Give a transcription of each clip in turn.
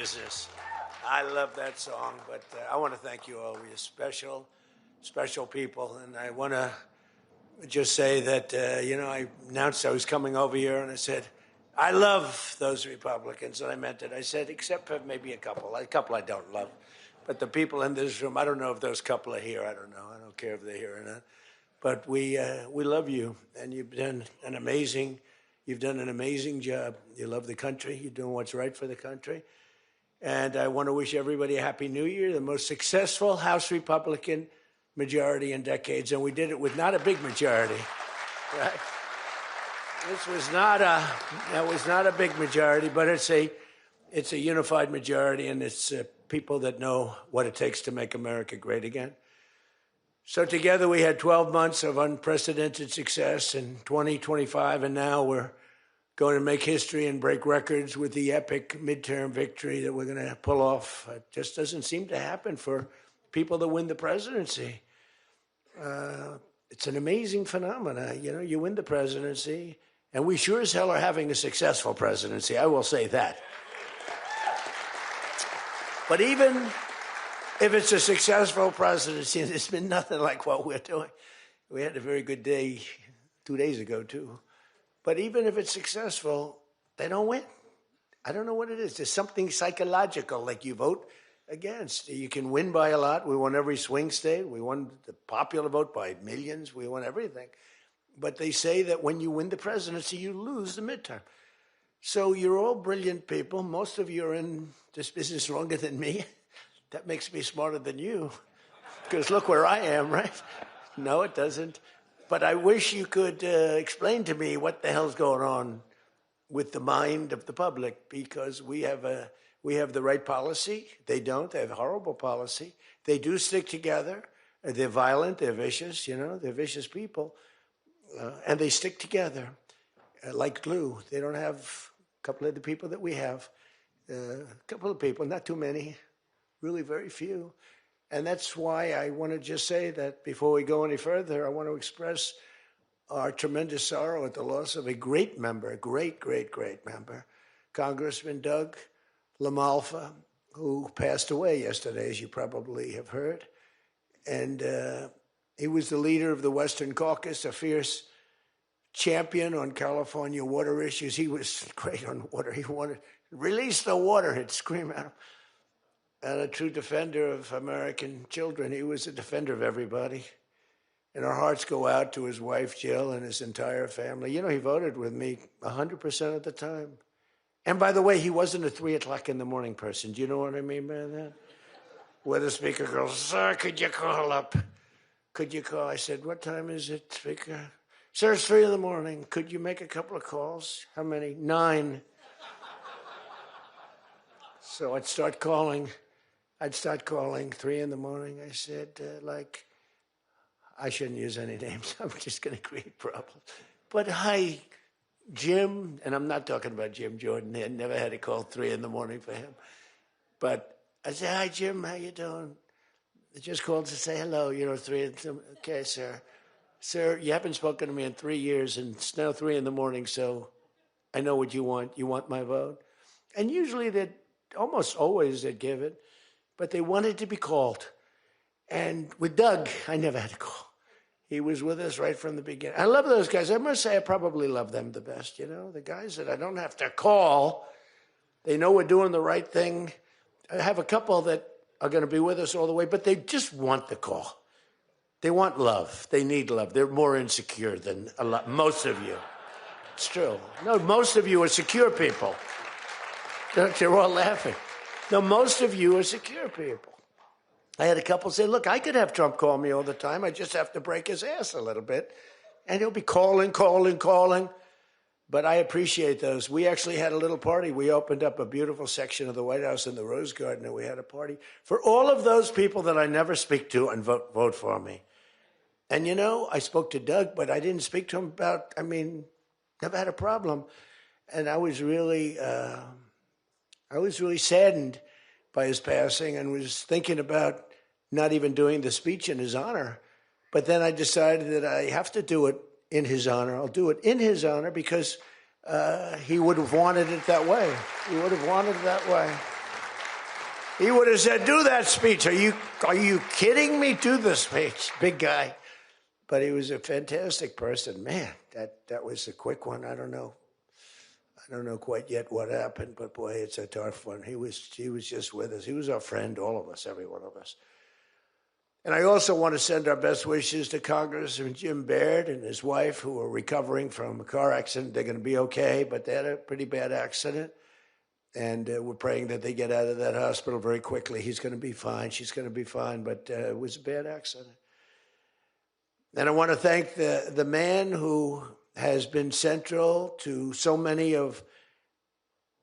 Business. I love that song, but I want to thank you all. You're special people. And I want to just say that, I announced I was coming over here and I said, I love those Republicans. And I meant it. I said, except for maybe a couple I don't love. But the people in this room, I don't know if those couple are here. I don't know. I don't care if they're here or not. But we love you. And you've done an amazing job. You love the country. You're doing what's right for the country. And I want to wish everybody a Happy New Year, the most successful House Republican majority in decades. And we did it with not a big majority, right? That was not a big majority, but it's a unified majority, and it's people that know what it takes to make America great again. So together we had 12 months of unprecedented success in 2025, and now we're going to make history and break records with the epic midterm victory that we're going to pull off. It just doesn't seem to happen for people that win the presidency. It's an amazing phenomenon. You win the presidency, and we sure as hell are having a successful presidency. I will say that. But even if it's a successful presidency, there's been nothing like what we're doing. We had a very good day 2 days ago, too. But even if it's successful, they don't win. I don't know what it is. There's something psychological, like you vote against. You can win by a lot. We won every swing state. We won the popular vote by millions. We won everything. But they say that when you win the presidency, you lose the midterm. So you're all brilliant people. Most of you are in this business longer than me. That makes me smarter than you. Because look where I am, right? No, it doesn't. But I wish you could explain to me what the hell's going on with the mind of the public, because we have the right policy. They don't. They have horrible policy. They do stick together. They're violent. They're vicious. They're vicious people. And they stick together like glue. They don't have a couple of the people that we have. A couple of people, not too many, really very few. And that's why I want to just say that before we go any further, I want to express our tremendous sorrow at the loss of a great member, a great member, Congressman Doug LaMalfa, who passed away yesterday, as you probably have heard. And he was the leader of the Western Caucus, a fierce champion on California water issues. He was great on water. He wanted to release the water, he'd scream at him. And a true defender of American children. He was a defender of everybody. And our hearts go out to his wife, Jill, and his entire family. He voted with me 100% of the time. And by the way, he wasn't a 3 o'clock in the morning person. Do you know what I mean by that? Where the speaker goes, sir, could you call up? Could you call? I said, what time is it, speaker? Sir, it's 3 in the morning. Could you make a couple of calls? How many? 9. So I'd start calling 3 in the morning. I said, I shouldn't use any names. I'm just going to create problems. But hi, Jim. And I'm not talking about Jim Jordan. I never had a call 3 in the morning for him. But I said, hi, Jim, how you doing? I just called to say hello, 3 in the okay, sir. Sir, you haven't spoken to me in 3 years, and it's now 3 in the morning, so I know what you want. You want my vote? And usually almost always they'd give it. But they wanted to be called. And with Doug, I never had a call. He was with us right from the beginning. I love those guys. I must say I probably love them the best, the guys that I don't have to call. They know we're doing the right thing. I have a couple that are going to be with us all the way, but they just want the call. They want love. They need love. They're more insecure than most of you. It's true. No, most of you are secure people. They're all laughing. No, most of you are secure people. I had a couple say, look, I could have Trump call me all the time. I just have to break his ass a little bit. And he'll be calling. But I appreciate those. We actually had a little party. We opened up a beautiful section of the White House in the Rose Garden, and we had a party for all of those people that I never speak to and vote for me. And, I spoke to Doug, but I didn't speak to him never had a problem. And I was really saddened by his passing and was thinking about not even doing the speech in his honor. But then I decided that I have to do it in his honor. I'll do it in his honor because he would have wanted it that way. He would have wanted it that way. He would have said, do that speech. Are you kidding me? Do the speech, big guy. But he was a fantastic person. Man, that was a quick one. I don't know quite yet what happened, but boy, it's a tough one. He was just with us. He was our friend, all of us, every one of us. And I also want to send our best wishes to Congressman Jim Baird and his wife, who are recovering from a car accident. They're going to be okay, but they had a pretty bad accident. And we're praying that they get out of that hospital very quickly. He's going to be fine. She's going to be fine, but it was a bad accident. And I want to thank the man who has been central to so many of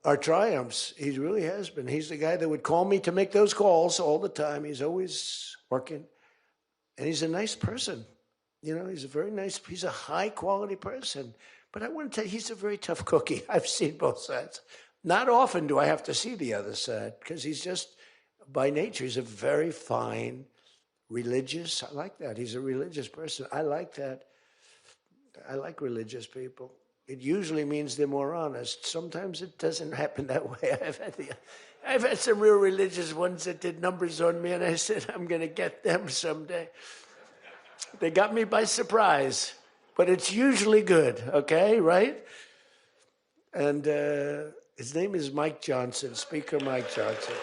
our triumphs. He really has been. He's the guy that would call me to make those calls all the time. He's always working. And he's a nice person. You know, he's a high-quality person. But I want to tell you, he's a very tough cookie. I've seen both sides. Not often do I have to see the other side, because he's just, by nature, he's a very fine, religious. I like that. He's a religious person. I like that. I like religious people. It usually means they're more honest. Sometimes it doesn't happen that way. I've had some real religious ones that did numbers on me, and I said, I'm going to get them someday. They got me by surprise, but it's usually good, okay, right? And his name is Mike Johnson, Speaker Mike Johnson.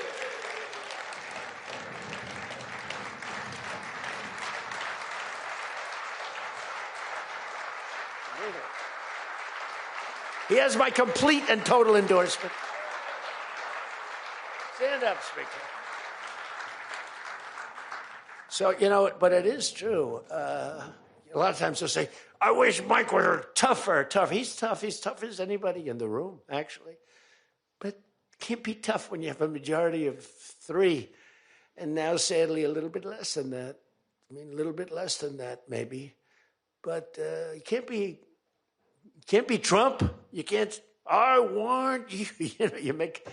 He has my complete and total endorsement. Stand up, Speaker. So, you know, but it is true. A lot of times they'll say, I wish Mike were tougher. He's tough. He's tough as anybody in the room, actually. But can't be tough when you have a majority of 3. And now, sadly, a little bit less than that. I mean, a little bit less than that, maybe. But you can't be Trump. You can't, I want you. You know, you make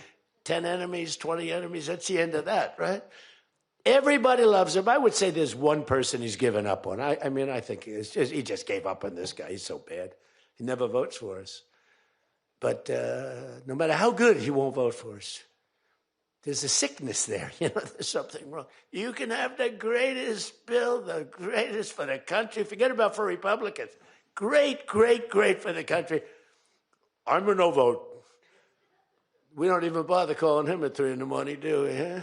10 enemies, 20 enemies. That's the end of that, right? Everybody loves him. I would say there's one person he's given up on. I mean, I think he just gave up on this guy. He's so bad. He never votes for us. But no matter how good, he won't vote for us. There's a sickness there. You know, there's something wrong. You can have the greatest bill, the greatest for the country. Forget about for Republicans. Great, great, great for the country. I'm a no vote. We don't even bother calling him at 3 in the morning, do we? Huh?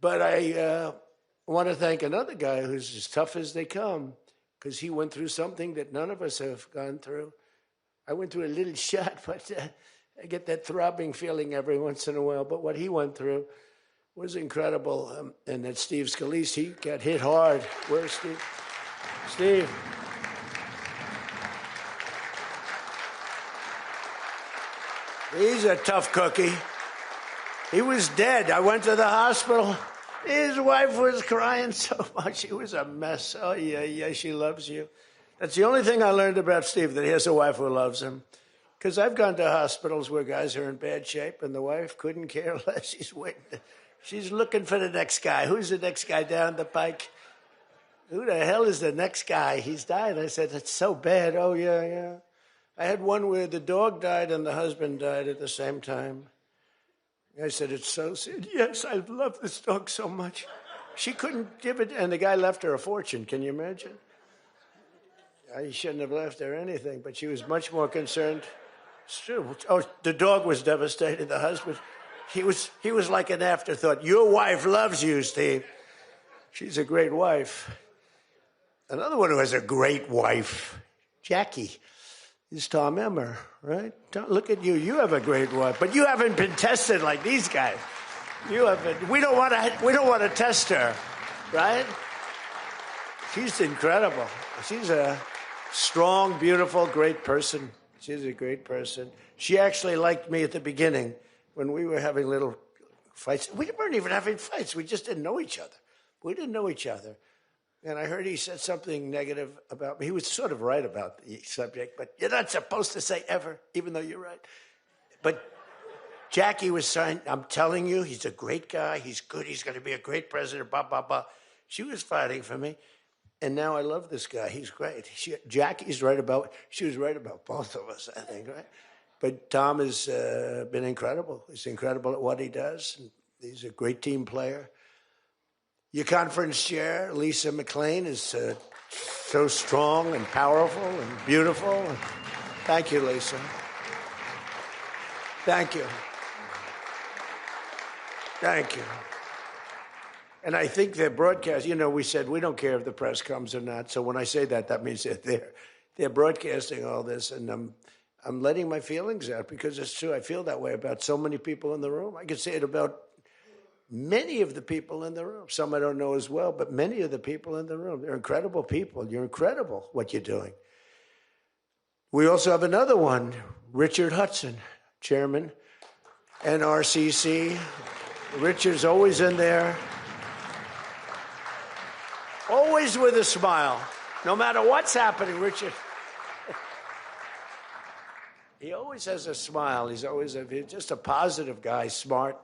But I want to thank another guy who's as tough as they come, because he went through something that none of us have gone through. I went through a little shot, but I get that throbbing feeling every once in a while. But what he went through was incredible. And that Steve Scalise, he got hit hard. Where's Steve? Steve. He's a tough cookie. He was dead. I went to the hospital. His wife was crying so much. He was a mess. Oh, yeah, she loves you. That's the only thing I learned about Steve, that he has a wife who loves him. Because I've gone to hospitals where guys are in bad shape, and the wife couldn't care less. She's waiting. She's looking for the next guy. Who's the next guy down the pike? Who the hell is the next guy? He's died. I said, it's so bad. Oh, yeah. I had one where the dog died and the husband died at the same time. I said, it's so sad. Yes, I love this dog so much. She couldn't give it, and the guy left her a fortune. Can you imagine? I shouldn't have left her anything, but she was much more concerned. It's true. Oh, the dog was devastated. The husband, he was like an afterthought. Your wife loves you, Steve. She's a great wife. Another one who has a great wife, Jackie, is Tom Emmer, right? Look at you. You have a great wife, but you haven't been tested like these guys. You haven't. We don't want to test her, right? She's incredible. She's a strong, beautiful, great person. She's a great person. She actually liked me at the beginning when we were having little fights. We weren't even having fights. We just didn't know each other. And I heard he said something negative about me. He was sort of right about the subject, but you're not supposed to say ever, even though you're right. But Jackie was saying, I'm telling you, he's a great guy. He's good. He's going to be a great president, blah, blah, blah. She was fighting for me. And now I love this guy. He's great. She was right about both of us, I think, right? But Tom has been incredible. He's incredible at what he does. He's a great team player. Your conference chair, Lisa McLean, is so strong and powerful and beautiful. Thank you, Lisa. Thank you. Thank you. And I think their broadcast, we said we don't care if the press comes or not. So when I say that, that means that they're broadcasting all this, and I'm letting my feelings out because it's true. I feel that way about so many people in the room. I could say it about many of the people in the room. Some I don't know as well, but many of the people in the room. They're incredible people. You're incredible what you're doing. We also have another one, Richard Hudson, Chairman, NRCC. Richard's always in there. Always with a smile. No matter what's happening, Richard. He always has a smile. He's just a positive guy, smart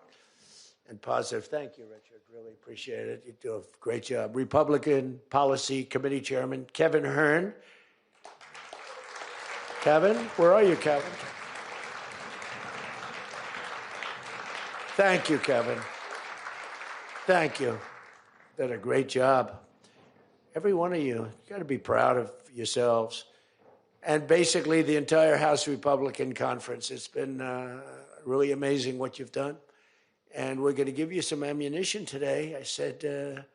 and positive. Thank you, Richard. Really appreciate it. You do a great job. Republican Policy Committee Chairman, Kevin Hern. Kevin, where are you, Kevin? Thank you, Kevin. Thank you. Did a great job. Every one of you got to be proud of yourselves. And basically the entire House Republican Conference. It's been really amazing what you've done. And we're going to give you some ammunition today. I said,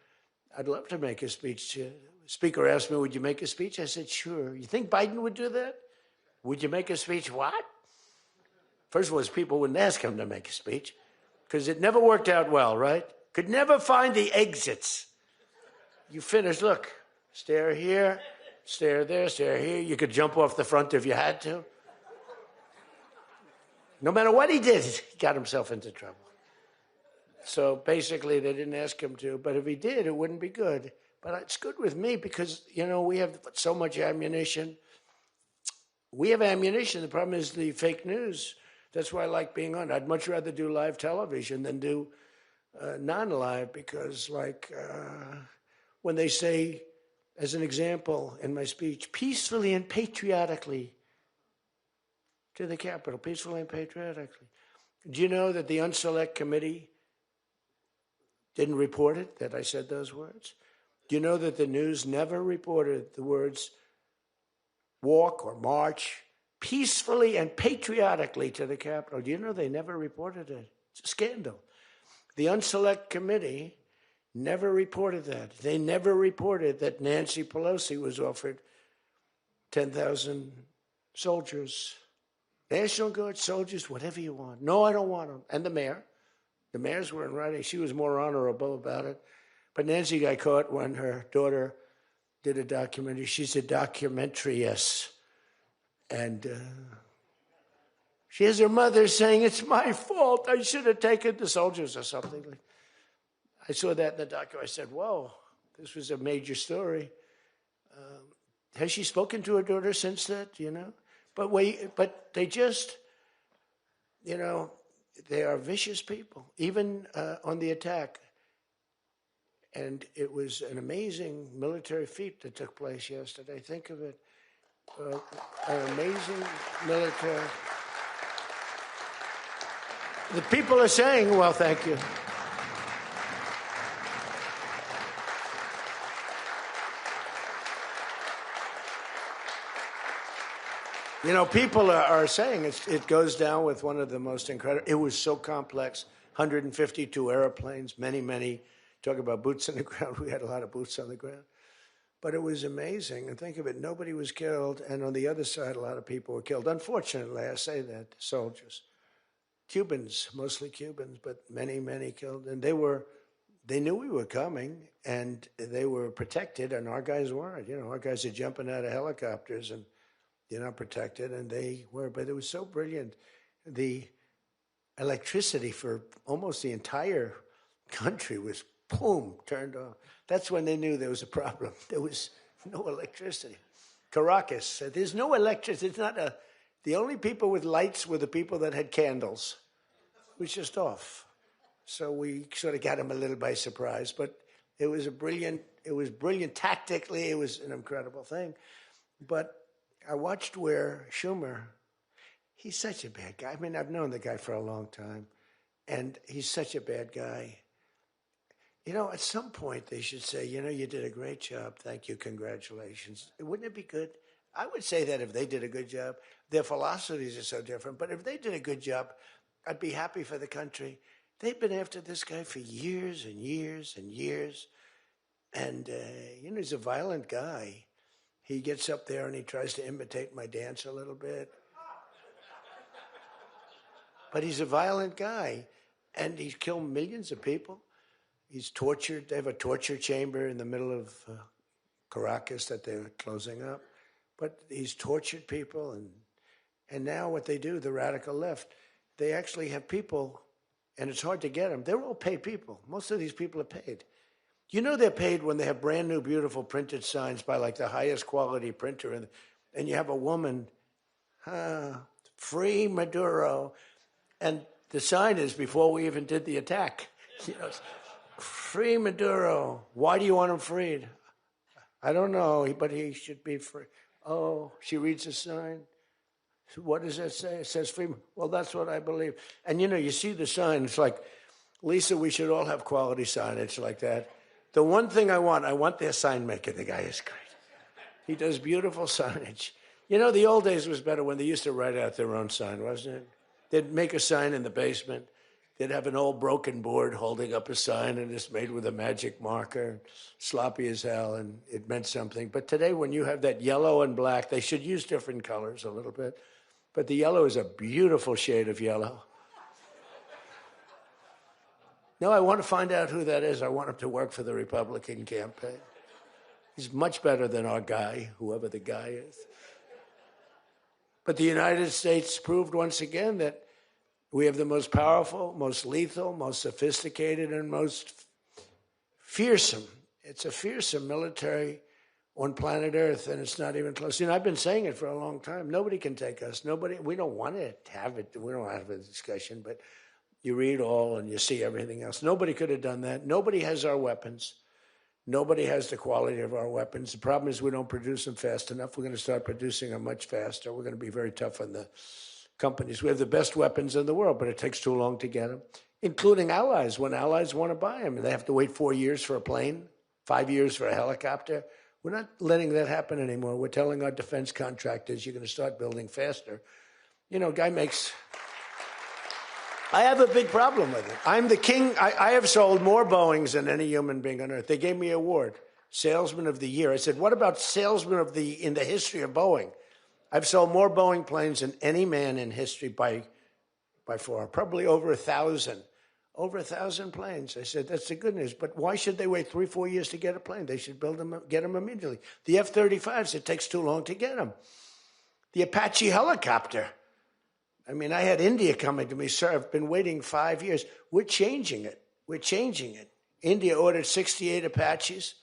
I'd love to make a speech. The Speaker asked me, would you make a speech? I said, sure. You think Biden would do that? Would you make a speech? What? First of all, people wouldn't ask him to make a speech because it never worked out well, right? Could never find the exits. You finish, look, stare here, stare there, stare here. You could jump off the front if you had to. No matter what he did, he got himself into trouble. So basically, they didn't ask him to, but if he did, it wouldn't be good. But it's good with me because, we have so much ammunition. We have ammunition. The problem is the fake news. That's why I like being on. I'd much rather do live television than do non-live because, when they say, as an example in my speech, peacefully and patriotically to the Capitol, peacefully and patriotically. Do you know that the Unselect Committee didn't report it, that I said those words? Do you know that the news never reported the words walk or march peacefully and patriotically to the Capitol? Do you know they never reported it? It's a scandal. The Unselect Committee never reported that. They never reported that Nancy Pelosi was offered 10,000 soldiers, National Guard soldiers, whatever you want. No, I don't want them. And the mayor. The mayors were in writing. She was more honorable about it. But Nancy got caught when her daughter did a documentary. She's a documentariess. And she has her mother saying, it's my fault. I should have taken the soldiers or something. I saw that in the documentary. I said, whoa, this was a major story. Has she spoken to her daughter since that, But they just, they are vicious people, even on the attack. And it was an amazing military feat that took place yesterday. Think of it. An amazing military. The people are saying, well, thank you. People are saying it goes down with one of the most incredible. It was so complex. 152 airplanes, many. Talk about boots on the ground. We had a lot of boots on the ground. But it was amazing. And think of it, nobody was killed. And on the other side, a lot of people were killed. Unfortunately, I say that, soldiers. Cubans, mostly Cubans, but many killed. And they knew we were coming, and they were protected, and our guys weren't. Our guys are jumping out of helicopters, and they're not protected, and they were. But it was so brilliant. The electricity for almost the entire country was, boom, turned off. That's when they knew there was a problem. There was no electricity. Caracas said, there's no electricity. It's not the only people with lights were the people that had candles. It was just off. So we sort of got them a little by surprise. But it was brilliant tactically. It was an incredible thing. But I watched where Schumer, he's such a bad guy. I mean, I've known the guy for a long time. And he's such a bad guy. You know, at some point they should say, you know, you did a great job. Thank you. Congratulations. Wouldn't it be good? I would say that if they did a good job. Their philosophies are so different. But if they did a good job, I'd be happy for the country. They've been after this guy for years and years and years. And, you know, he's a violent guy. He gets up there and he tries to imitate my dance a little bit. But he's a violent guy. And he's killed millions of people. He's tortured. They have a torture chamber in the middle of Caracas that they're closing up. But he's tortured people. And now what they do, the radical left, they actually have people, and it's hard to get them. They're all paid people. Most of these people are paid. You know they're paid when they have brand new, beautiful printed signs by like the highest quality printer. And you have a woman, free Maduro. And the sign is before we even did the attack. You know, free Maduro. Why do you want him freed? I don't know, but he should be free. Oh, she reads the sign. What does that say? It says free. Well, that's what I believe. And, you know, you see the sign. It's like, Lisa, we should all have quality signage like that. The one thing I want their sign maker. The guy is great. He does beautiful signage. You know, the old days was better when they used to write out their own sign, wasn't it? They'd make a sign in the basement. They'd have an old broken board holding up a sign, and it's made with a magic marker, sloppy as hell, and it meant something. But today, when you have that yellow and black, they should use different colors a little bit. But the yellow is a beautiful shade of yellow. No, I want to find out who that is. I want him to work for the Republican campaign. He's much better than our guy, whoever the guy is. But the United States proved once again that we have the most powerful, most lethal, most sophisticated, and most fearsome. It's a fearsome military on planet Earth, and it's not even close. You know, I've been saying it for a long time. Nobody can take us. Nobody. We don't want to have it. We don't have a discussion, but you read all and you see everything else. Nobody could have done that. Nobody has our weapons. Nobody has the quality of our weapons. The problem is we don't produce them fast enough. We're going to start producing them much faster. We're going to be very tough on the companies. We have the best weapons in the world, but it takes too long to get them, including allies. When allies want to buy them, they have to wait 4 years for a plane, 5 years for a helicopter. We're not letting that happen anymore. We're telling our defense contractors, you're going to start building faster. You know, guy makes... I have a big problem with it. I'm the king. I have sold more Boeings than any human being on earth. They gave me an award, Salesman of the Year. I said, what about Salesman of the in the history of Boeing? I've sold more Boeing planes than any man in history by far, probably over 1,000. Over 1,000 planes. I said, that's the good news. But why should they wait 3-4 years to get a plane? They should build them, get them immediately. The F-35s, it takes too long to get them. The Apache helicopter. I mean, I had India coming to me, sir, I've been waiting 5 years. We're changing it. We're changing it. India ordered 68 Apaches,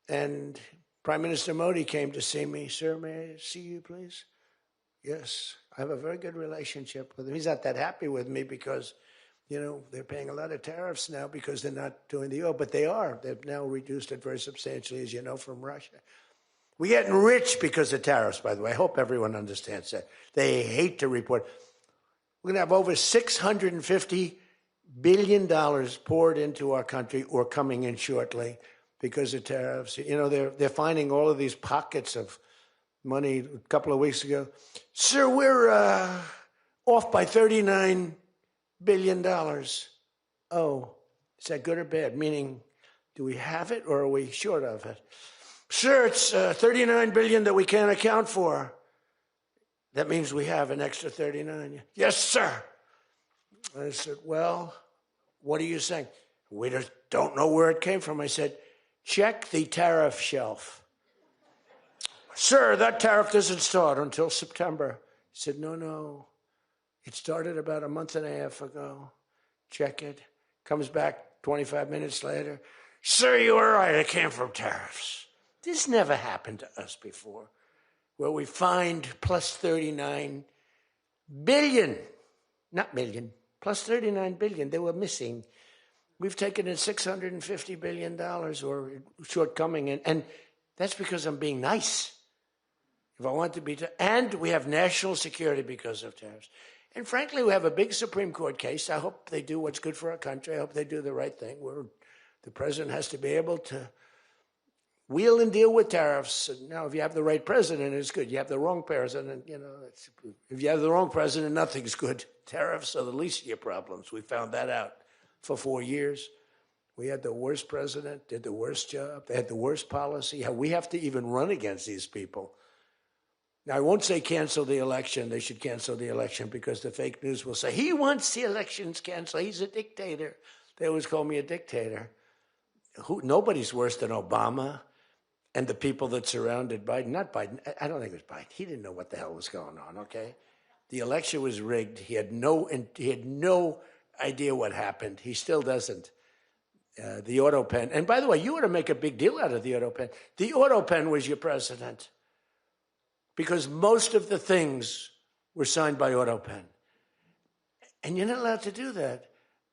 and Prime Minister Modi came to see me. Sir, may I see you, please? Yes. I have a very good relationship with him. He's not that happy with me because, you know, they're paying a lot of tariffs now because they're not doing the oil, but they are. They've now reduced it very substantially, as you know, from Russia. We're getting rich because of tariffs, by the way. I hope everyone understands that. They hate to report. We're going to have over $650 billion poured into our country or coming in shortly because of tariffs. You know, they're finding all of these pockets of money a couple of weeks ago. Sir, we're off by $39 billion. Oh, is that good or bad? Meaning, do we have it or are we short of it? Sir, it's $39 billion that we can't account for. That means we have an extra 39. Yes, sir. I said, well, what are you saying? We just don't know where it came from. I said, check the tariff shelf. Sir, that tariff doesn't start until September. He said, no. It started about a month and a half ago. Check it. Comes back 25 minutes later. Sir, you were right. It came from tariffs. This never happened to us before, where we find plus 39 billion, not million, plus 39 billion. They were missing. We've taken in $650 billion or shortcoming, and that's because I'm being nice. If I want to be, and we have national security because of tariffs. And frankly, we have a big Supreme Court case. I hope they do what's good for our country. I hope they do the right thing. The president has to be able to wheel and deal with tariffs. And now, if you have the right president, it's good. You have the wrong president, if you have the wrong president, nothing's good. Tariffs are the least of your problems. We found that out for 4 years. We had the worst president, did the worst job. They had the worst policy. We have to even run against these people. Now, I won't say cancel the election. They should cancel the election because the fake news will say, he wants the elections canceled. He's a dictator. They always call me a dictator. Nobody's worse than Obama and the people that surrounded Biden. Not Biden. I don't think it was Biden. He didn't know what the hell was going on, okay? The election was rigged. He had no idea what happened. He still doesn't. The auto pen. And by the way, you ought to make a big deal out of the auto pen. The auto pen was your president because most of the things were signed by auto pen. And you're not allowed to do that.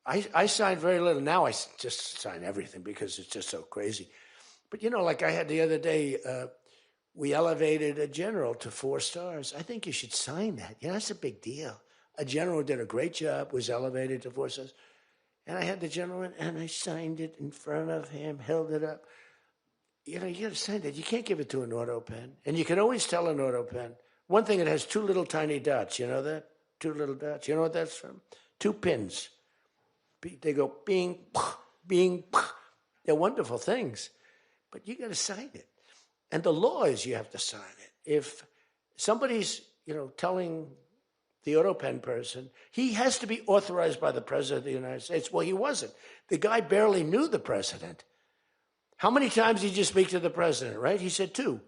I signed very little. Now I just sign everything because it's just so crazy. But, like I had the other day, we elevated a general to 4 stars. I think you should sign that. That's a big deal. A general did a great job, was elevated to 4 stars. And I had the gentleman, and I signed it in front of him, held it up. You got to sign that. You can't give it to an auto pen. And you can always tell an auto pen. One thing, it has 2 little tiny dots. You know that? 2 little dots. You know what that's from? 2 pins. They go bing, bing. They're wonderful things. But you got to sign it. And the law is you have to sign it. If somebody's, telling the auto pen person, he has to be authorized by the president of the United States. Well, he wasn't. The guy barely knew the president. How many times did you speak to the president, right? He said 2.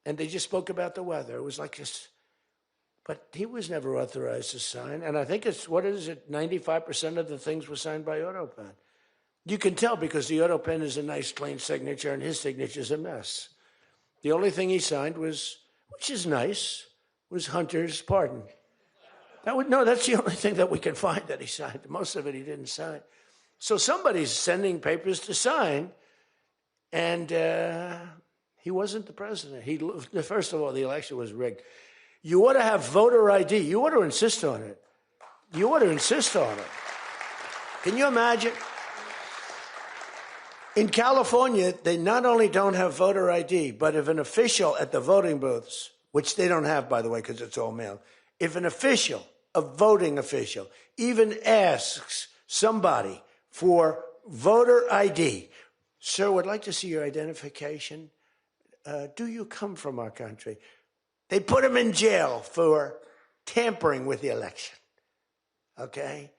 And they just spoke about the weather. It was like this. But he was never authorized to sign. And I think 95% of the things were signed by auto pen. You can tell because the auto pen is a nice, clean signature, and his signature is a mess. The only thing he signed was, which is nice, was Hunter's pardon. That's the only thing that we can find that he signed. Most of it he didn't sign. So somebody's sending papers to sign, and he wasn't the president. First of all, the election was rigged. You ought to have voter ID. You ought to insist on it. You ought to insist on it. Can you imagine? In California, they not only don't have voter ID, but if an official at the voting booths, which they don't have, by the way, because it's all mail, if an official, a voting official, even asks somebody for voter ID, sir, would like to see your identification. Do you come from our country? They put him in jail for tampering with the election. Okay?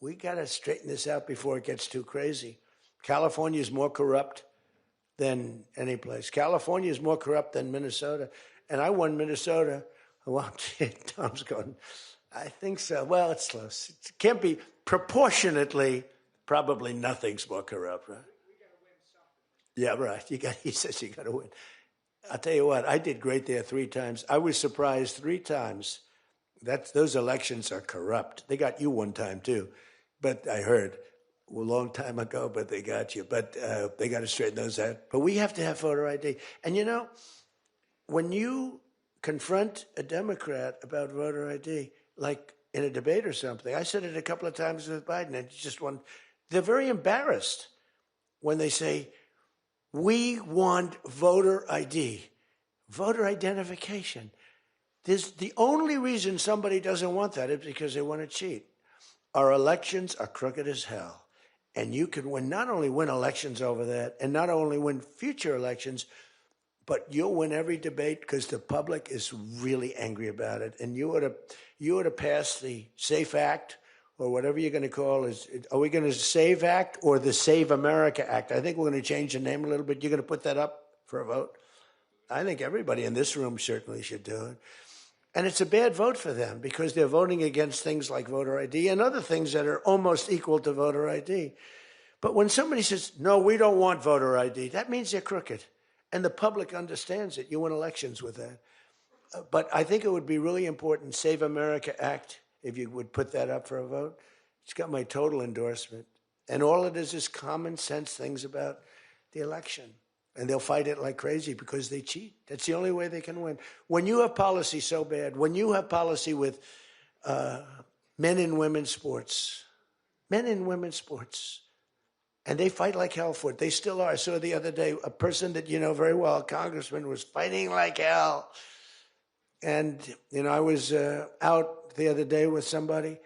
We got to straighten this out before it gets too crazy. California is more corrupt than any place. California is more corrupt than Minnesota. And I won Minnesota. Well, Tom's going, I think so. Well, it's close. It can't be proportionately, probably nothing's more corrupt, right? We got to win something. Yeah, right. He says you got to win. I'll tell you what, I did great there 3 times. I was surprised 3 times. Those elections are corrupt. They got you 1 time, too. But I heard a long time ago, but they got you. But they got to straighten those out. But we have to have voter ID. And, when you confront a Democrat about voter ID, like in a debate or something, I said it a couple of times with Biden, and they're very embarrassed when they say, we want voter ID, voter identification. The only reason somebody doesn't want that is because they want to cheat. Our elections are crooked as hell. And you can not only win elections over that, and not only win future elections, but you'll win every debate because the public is really angry about it. And you ought to pass the SAFE Act, or whatever you're going to call it. Are we going to SAVE Act or the Save America Act? I think we're going to change the name a little bit. You're going to put that up for a vote? I think everybody in this room certainly should do it. And it's a bad vote for them because they're voting against things like voter ID and other things that are almost equal to voter ID. But when somebody says, no, we don't want voter ID, that means they're crooked. And the public understands it. You win elections with that. But I think it would be really important, Save America Act, if you would put that up for a vote. It's got my total endorsement. And all it is common sense things about the election. And they'll fight it like crazy because they cheat. That's the only way they can win. When you have policy so bad, when you have policy with men and women's sports. Men and women's sports. And they fight like hell for it. They still are. I saw the other day a person that you know very well, a congressman, was fighting like hell. And, you know, I was out the other day with somebody,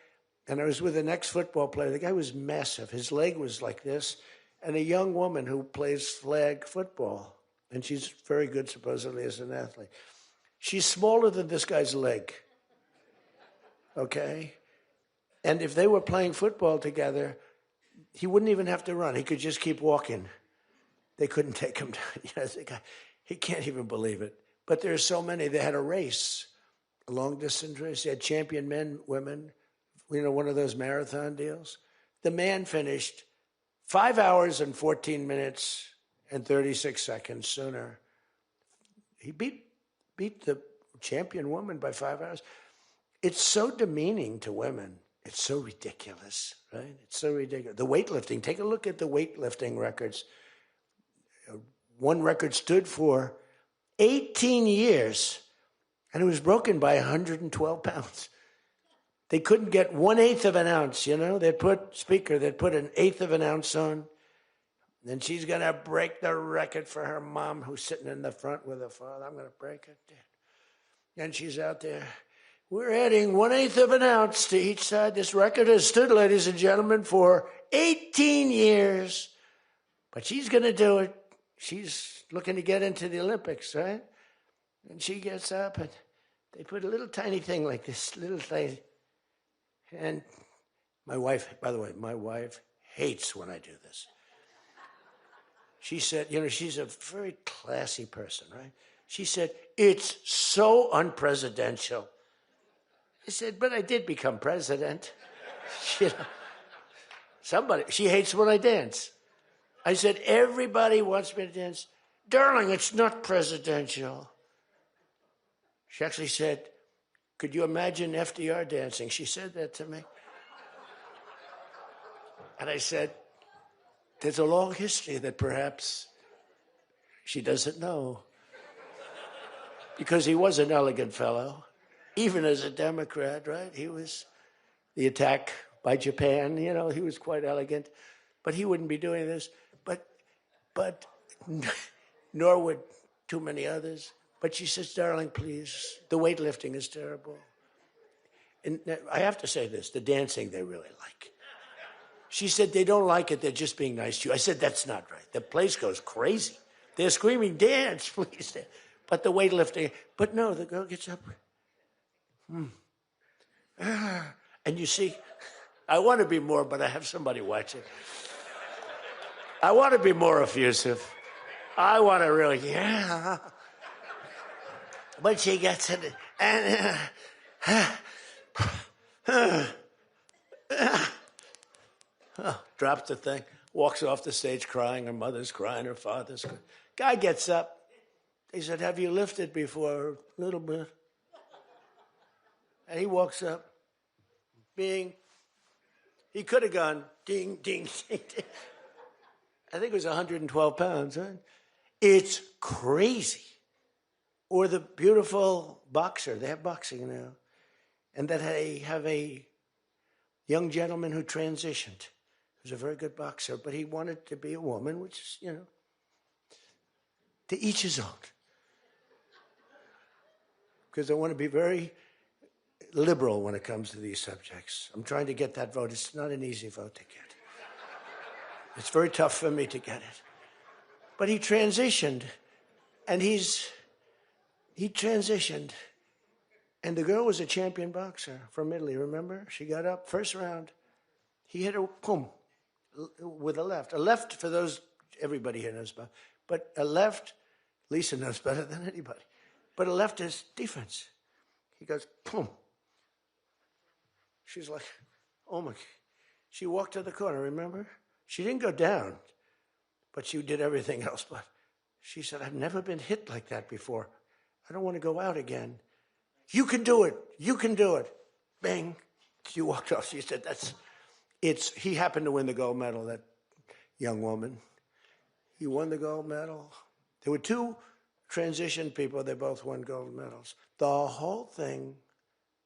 and I was with an ex-football player. The guy was massive. His leg was like this. And a young woman who plays flag football. And she's very good, supposedly, as an athlete. She's smaller than this guy's leg. Okay? And if they were playing football together, he wouldn't even have to run. He could just keep walking. They couldn't take him down. You know, the guy, he can't even believe it. But there are so many. They had a race, a long-distance race. They had champion men, women, you know, one of those marathon deals. The man finished 5 hours and 14 minutes and 36 seconds sooner. He beat the champion woman by 5 hours. It's so demeaning to women. It's so ridiculous, right? It's so ridiculous. The weightlifting, take a look at the weightlifting records. One record stood for 18 years, and it was broken by 112 pounds. They couldn't get 1/8 of an ounce, you know? They'd put 1/8 of an ounce on. Then she's going to break the record for her mom, who's sitting in the front with her father. I'm going to break it. And she's out there. We're adding 1/8 of an ounce to each side. This record has stood, ladies and gentlemen, for 18 years. But she's going to do it. She's looking to get into the Olympics, right? And she gets up, and they put a little tiny thing like this, little thing. And my wife, by the way, my wife hates when I do this. She said, you know, she's a very classy person, right? She said, it's so unpresidential. I said, but I did become president. You know, she hates when I dance. I said, everybody wants me to dance. Darling, it's not presidential. She actually said, could you imagine FDR dancing? She said that to me. And I said, there's a long history that perhaps she doesn't know. Because he was an elegant fellow, even as a Democrat, right? He was the attack by Japan, you know, he was quite elegant. But he wouldn't be doing this. But nor would too many others. But she says, darling, please, the weightlifting is terrible. And I have to say this, the dancing they really like. She said, they don't like it, they're just being nice to you. I said, that's not right. The place goes crazy. They're screaming, dance, please. But the weightlifting, but no, the girl gets up. And you see, I want to be more, but I have somebody watching. I want to be more effusive. I want to really, yeah. But she gets it, and drops the thing, walks off the stage crying. Her mother's crying, her father's crying. Guy gets up. They said, have you lifted before? A little bit. And he walks up. Bing. He could have gone ding, ding, ding, ding. I think it was 112 pounds, right? It's crazy. Or the beautiful boxer. They have boxing now. And that they have a young gentleman who transitioned. He was a very good boxer, but he wanted to be a woman, which is, you know, to each his own. Because I want to be very liberal when it comes to these subjects. I'm trying to get that vote. It's not an easy vote to get. It's very tough for me to get it. But he transitioned, and he transitioned. And the girl was a champion boxer from Italy, remember? She got up, first round. He hit her, boom, with a left. A left, for those, everybody here knows about. But a left, Lisa knows better than anybody. But a left is defense. He goes, boom. She's like, oh my. She walked to the corner, remember? She didn't go down, but she did everything else. But she said, I've never been hit like that before. I don't want to go out again. You can do it. You can do it. Bang. She walked off. She said, he happened to win the gold medal, that young woman. He won the gold medal. There were two transition people. They both won gold medals. The whole thing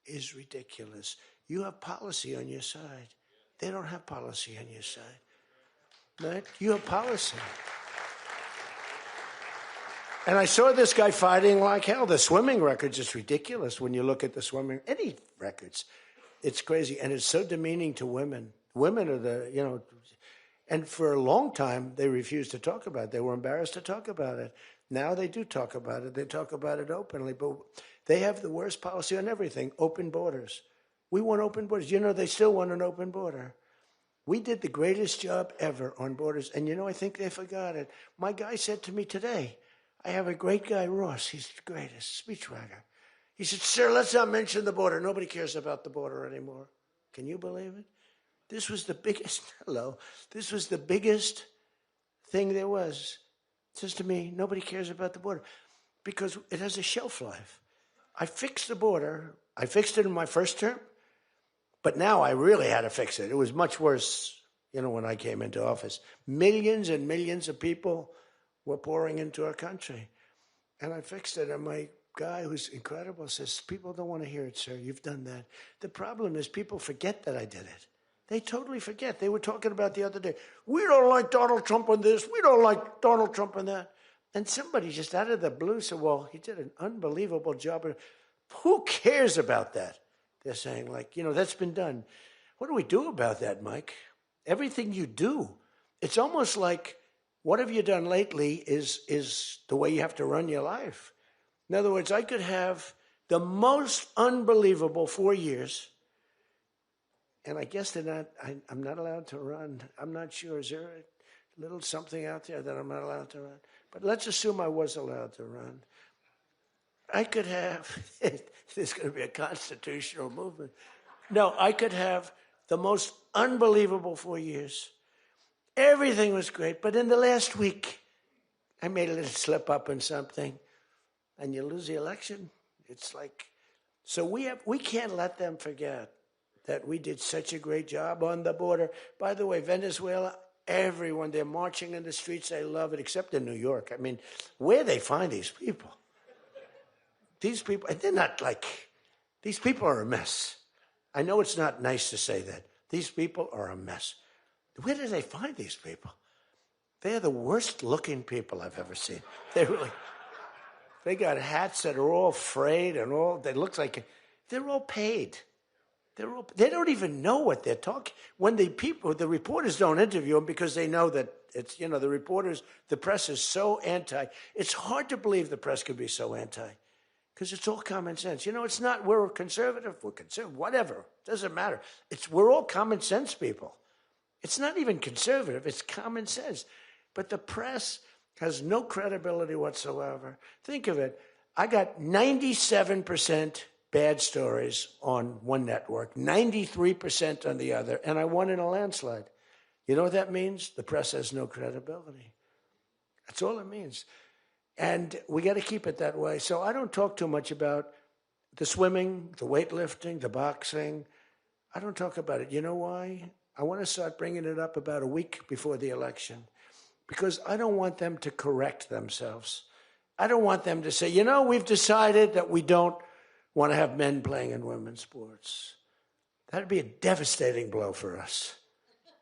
is ridiculous. You have policy on your side. They don't have policy on your side. Right? You have policy. And I saw this guy fighting like hell. The swimming records is ridiculous when you look at the swimming, any records. It's crazy. And it's so demeaning to women. Women are the, and for a long time, they refused to talk about it. They were embarrassed to talk about it. Now they do talk about it. They talk about it openly. But they have the worst policy on everything, open borders. We want open borders. They still want an open border. We did the greatest job ever on borders. And, I think they forgot it. My guy said to me today, I have a great guy, Ross. He's the greatest speechwriter. He said, sir, let's not mention the border. Nobody cares about the border anymore. Can you believe it? This was the biggest, this was the biggest thing there was. It says to me, nobody cares about the border because it has a shelf life. I fixed the border. I fixed it in my first term, but now I really had to fix it. It was much worse, when I came into office. Millions and millions of people were pouring into our country. And I fixed it. And my guy, who's incredible, says, people don't want to hear it, sir. You've done that. The problem is people forget that I did it. They totally forget. They were talking about the other day, we don't like Donald Trump on this. We don't like Donald Trump on that. And somebody just out of the blue said, well, he did an unbelievable job. Who cares about that? They're saying, that's been done. What do we do about that, Mike? Everything you do. It's almost like, what have you done lately is the way you have to run your life. In other words, I could have the most unbelievable 4 years, and I guess I'm not allowed to run. I'm not sure. Is there a little something out there that I'm not allowed to run? But let's assume I was allowed to run. I could have, there's going to be a constitutional movement. No, I could have the most unbelievable 4 years. Everything was great, but in the last week, I made a little slip up in something, and you lose the election. It's like, so we can't let them forget that we did such a great job on the border. By the way, Venezuela, everyone, they're marching in the streets. They love it, except in New York. I mean, where they find these people? These people, and they're not these people are a mess. I know it's not nice to say that. These people are a mess. Where do they find these people? They're the worst looking people I've ever seen. They got hats that are all frayed and they look like, they're all paid. They don't even know what they're talking. When the reporters don't interview them because they know that it's, the press is so anti. It's hard to believe the press could be so anti because it's all common sense. It's not, we're conservative, whatever. Doesn't matter. We're all common sense people. It's not even conservative. It's common sense. But the press has no credibility whatsoever. Think of it. I got 97% bad stories on one network, 93% on the other, and I won in a landslide. You know what that means? The press has no credibility. That's all it means. And we got to keep it that way. So I don't talk too much about the swimming, the weightlifting, the boxing. I don't talk about it. You know why? I want to start bringing it up about a week before the election because I don't want them to correct themselves. I don't want them to say, we've decided that we don't want to have men playing in women's sports. That'd be a devastating blow for us.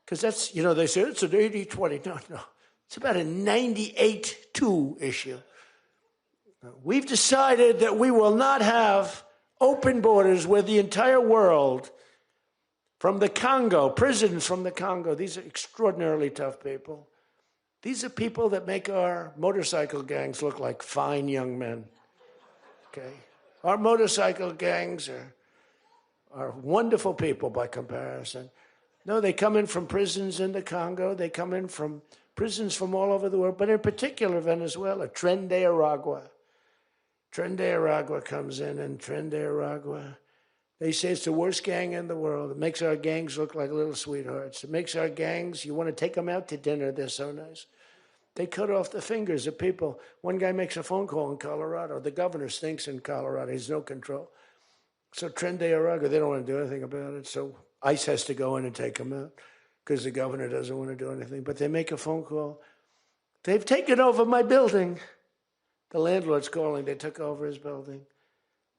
Because that's, they say it's an 80-20. No. It's about a 98-2 issue. We've decided that we will not have open borders where the entire world, from the Congo, prisons from the Congo, these are extraordinarily tough people. These are people that make our motorcycle gangs look like fine young men. Okay? Our motorcycle gangs are wonderful people by comparison. No, they come in from prisons in the Congo. They come in from prisons from all over the world, but in particular Venezuela. Tren de Aragua. Tren de Aragua comes in, and Tren de Aragua, they say it's the worst gang in the world. It makes our gangs look like little sweethearts. It makes our gangs, you want to take them out to dinner, they're so nice. They cut off the fingers of people. One guy makes a phone call in Colorado. The governor stinks in Colorado. He's no control. So Tren de Aragua, they don't want to do anything about it. So ICE has to go in and take them out because the governor doesn't want to do anything. But they make a phone call. They've taken over my building. The landlord's calling. They took over his building.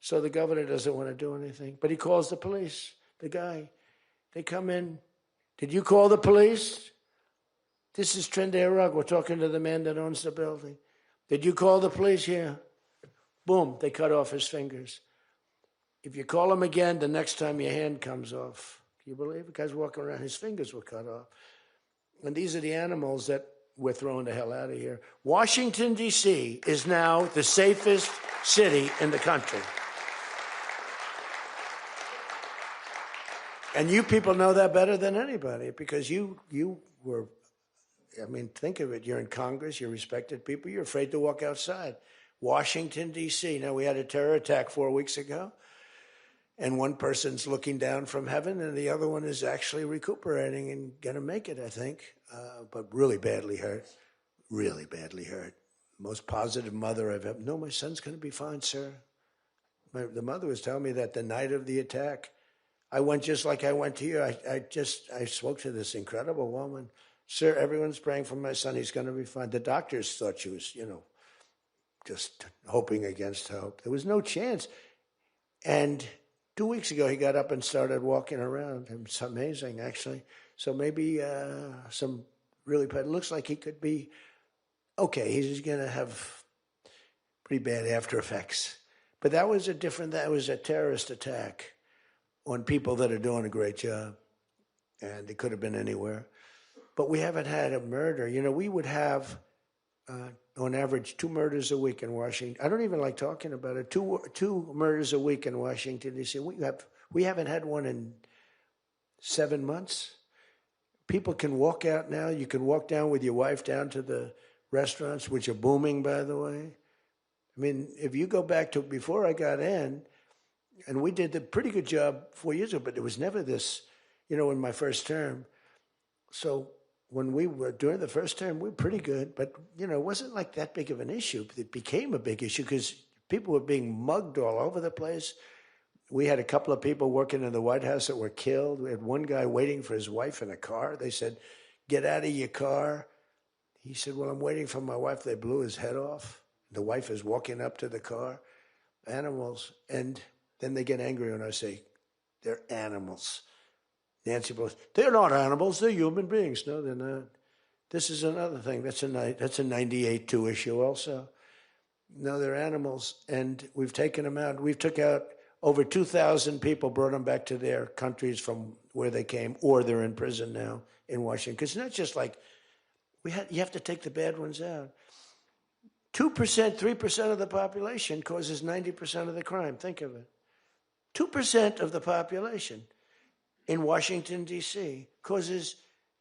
So the governor doesn't want to do anything. But he calls the police, the guy. They come in. Did you call the police? This is Trinde Arag. We're talking to the man that owns the building. Did you call the police? Yeah. Boom, they cut off his fingers. If you call him again, the next time your hand comes off. Can you believe it? The guy's walking around, his fingers were cut off. And these are the animals that we're throwing the hell out of here. Washington, D.C. is now the safest city in the country. And you people know that better than anybody because you were, I mean, think of it. You're in Congress. You're respected people. You're afraid to walk outside. Washington, D.C. Now, we had a terror attack 4 weeks ago, and one person's looking down from heaven, and the other one is actually recuperating and going to make it, I think, but really badly hurt. Really badly hurt. Most positive mother I've ever. No, my son's going to be fine, sir. The mother was telling me that the night of the attack, I went just like I went to you. I spoke to this incredible woman. Sir, everyone's praying for my son. He's going to be fine. The doctors thought she was, just hoping against hope. There was no chance. And 2 weeks ago, he got up and started walking around. It's amazing, actually. So maybe some really bad. It looks like he could be okay. He's going to have pretty bad after effects. But that was a terrorist attack on people that are doing a great job. And it could have been anywhere. But we haven't had a murder. We would have, on average, 2 murders a week in Washington. I don't even like talking about it. Two murders a week in Washington, D.C. We haven't had one in 7 months. People can walk out now. You can walk down with your wife down to the restaurants, which are booming, by the way. I mean, if you go back to before I got in, and we did a pretty good job 4 years ago, but it was never this, in my first term. So when we were during the first term, we were pretty good, but, it wasn't like that big of an issue. It became a big issue because people were being mugged all over the place. We had a couple of people working in the White House that were killed. We had one guy waiting for his wife in a car. They said, "Get out of your car." He said, "Well, I'm waiting for my wife." They blew his head off. The wife is walking up to the car. Animals. And then they get angry when I say, they're animals. Nancy Pelosi, they're not animals, they're human beings. No, they're not. This is another thing. That's a 98-2 issue also. No, they're animals, and we've taken them out. We've took out over 2,000 people, brought them back to their countries from where they came, or they're in prison now in Washington. Because it's not just like, you have to take the bad ones out. 2%, 3% of the population causes 90% of the crime. Think of it. 2% of the population in Washington, D.C. causes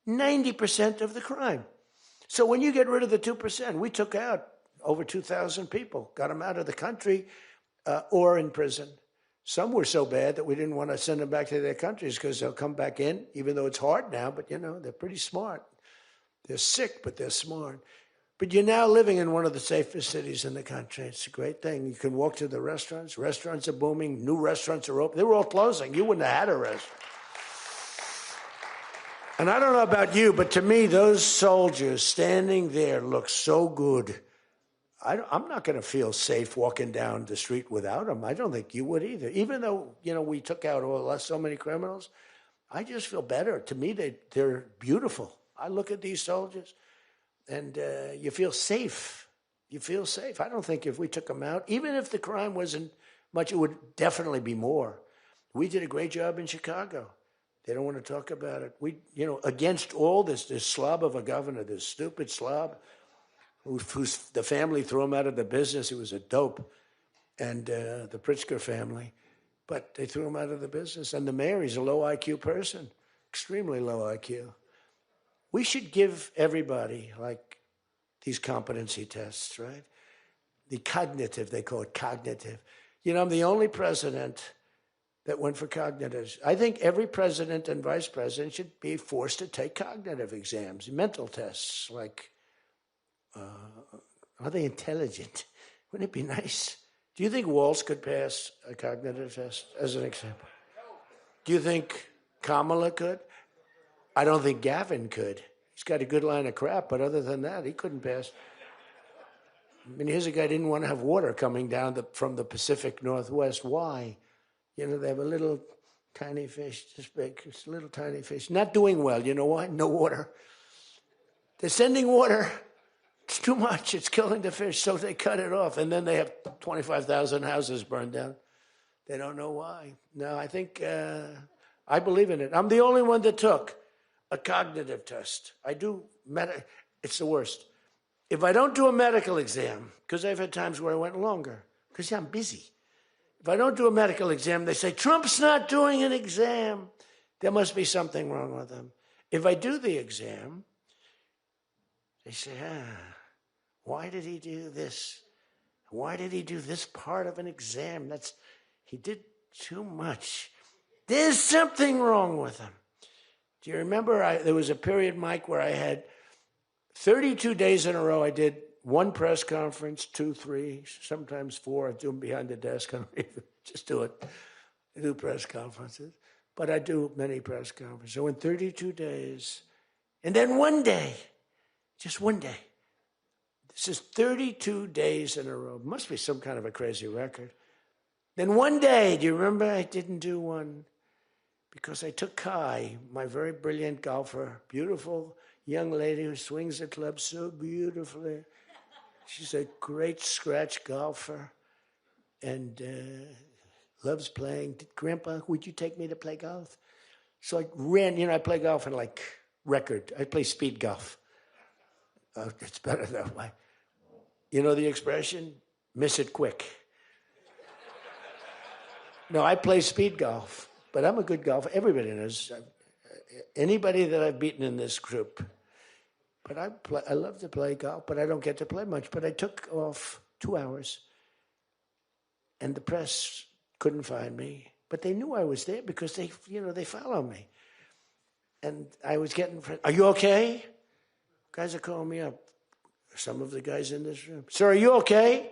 90% of the crime. So when you get rid of the 2%, we took out over 2,000 people, got them out of the country or in prison. Some were so bad that we didn't want to send them back to their countries because they'll come back in, even though it's hard now, but, they're pretty smart. They're sick, but they're smart. But you're now living in one of the safest cities in the country. It's a great thing. You can walk to the restaurants. Restaurants are booming. New restaurants are open. They were all closing. You wouldn't have had a restaurant. And I don't know about you, but to me, those soldiers standing there look so good. I'm not going to feel safe walking down the street without them. I don't think you would either. Even though, we took out so many criminals, I just feel better. To me, they're beautiful. I look at these soldiers, and you feel safe. You feel safe. I don't think if we took them out, even if the crime wasn't much, it would definitely be more. We did a great job in Chicago. They don't want to talk about it. We, against all this slob of a governor, this stupid slob, who's the family threw him out of the business. He was a dope, and the Pritzker family. But they threw him out of the business. And the mayor, he's a low IQ person, extremely low IQ. We should give everybody, like, these competency tests, right? The cognitive, they call it cognitive. I'm the only president that went for cognitive. I think every president and vice president should be forced to take cognitive exams, mental tests, like, are they intelligent? Wouldn't it be nice? Do you think Walz could pass a cognitive test, as an example? Do you think Kamala could? I don't think Gavin could. He's got a good line of crap, but other than that, he couldn't pass. I mean, here's a guy who didn't want to have water coming down from the Pacific Northwest. Why? You know, they have a little tiny fish, this big, it's a little tiny fish, not doing well. You know why? No water. They're sending water. It's too much. It's killing the fish, so they cut it off. And then they have 25,000 houses burned down. They don't know why. No, I think, I believe in it. I'm the only one that took a cognitive test. I do, it's the worst. If I don't do a medical exam, because I've had times where I went longer, because I'm busy. If I don't do a medical exam, they say, Trump's not doing an exam. There must be something wrong with him. If I do the exam, they say, why did he do this? Why did he do this part of an exam? He did too much. There's something wrong with him. Do you remember there was a period, Mike, where I had 32 days in a row, I did one press conference, 2, 3, sometimes 4. I do them behind the desk. I don't even just do it. I do press conferences. But I do many press conferences. So in 32 days, and then one day, just one day. This is 32 days in a row. Must be some kind of a crazy record. Then one day, do you remember I didn't do one? Because I took Kai, my very brilliant golfer, beautiful young lady who swings the club so beautifully. She's a great scratch golfer and loves playing. Grandpa, would you take me to play golf? So I ran, I play golf in record. I play speed golf. It's better that way. You know the expression? Miss it quick. No, I play speed golf, but I'm a good golfer. Everybody knows. Anybody that I've beaten in this group. But I love to play golf, but I don't get to play much. But I took off 2 hours, and the press couldn't find me. But they knew I was there because they follow me. And I was getting, are you okay? Guys are calling me up. Some of the guys in this room. Sir, are you okay?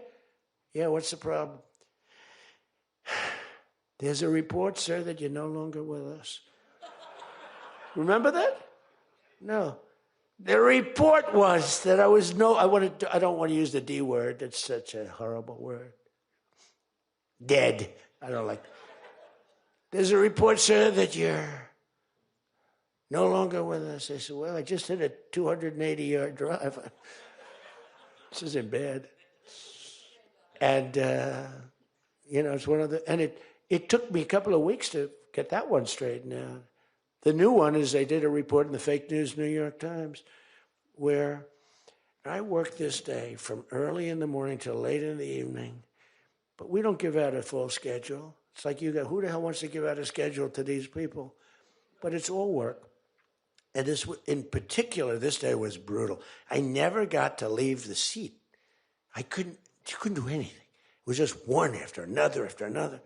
Yeah, what's the problem? There's a report, sir, that you're no longer with us. Remember that? No. The report was that I don't want to use the D word. It's such a horrible word. Dead. I don't like. There's a report, sir, that you're no longer with us. I said, well, I just hit a 280-yard drive. This isn't bad. And, it's one of the, and it took me a couple of weeks to get that one straightened out. The new one is they did a report in the fake news New York Times where I worked this day from early in the morning till late in the evening, but we don't give out a full schedule. It's like who the hell wants to give out a schedule to these people? But it's all work. And this, in particular, this day was brutal. I never got to leave the seat. You couldn't do anything. It was just one after another after another.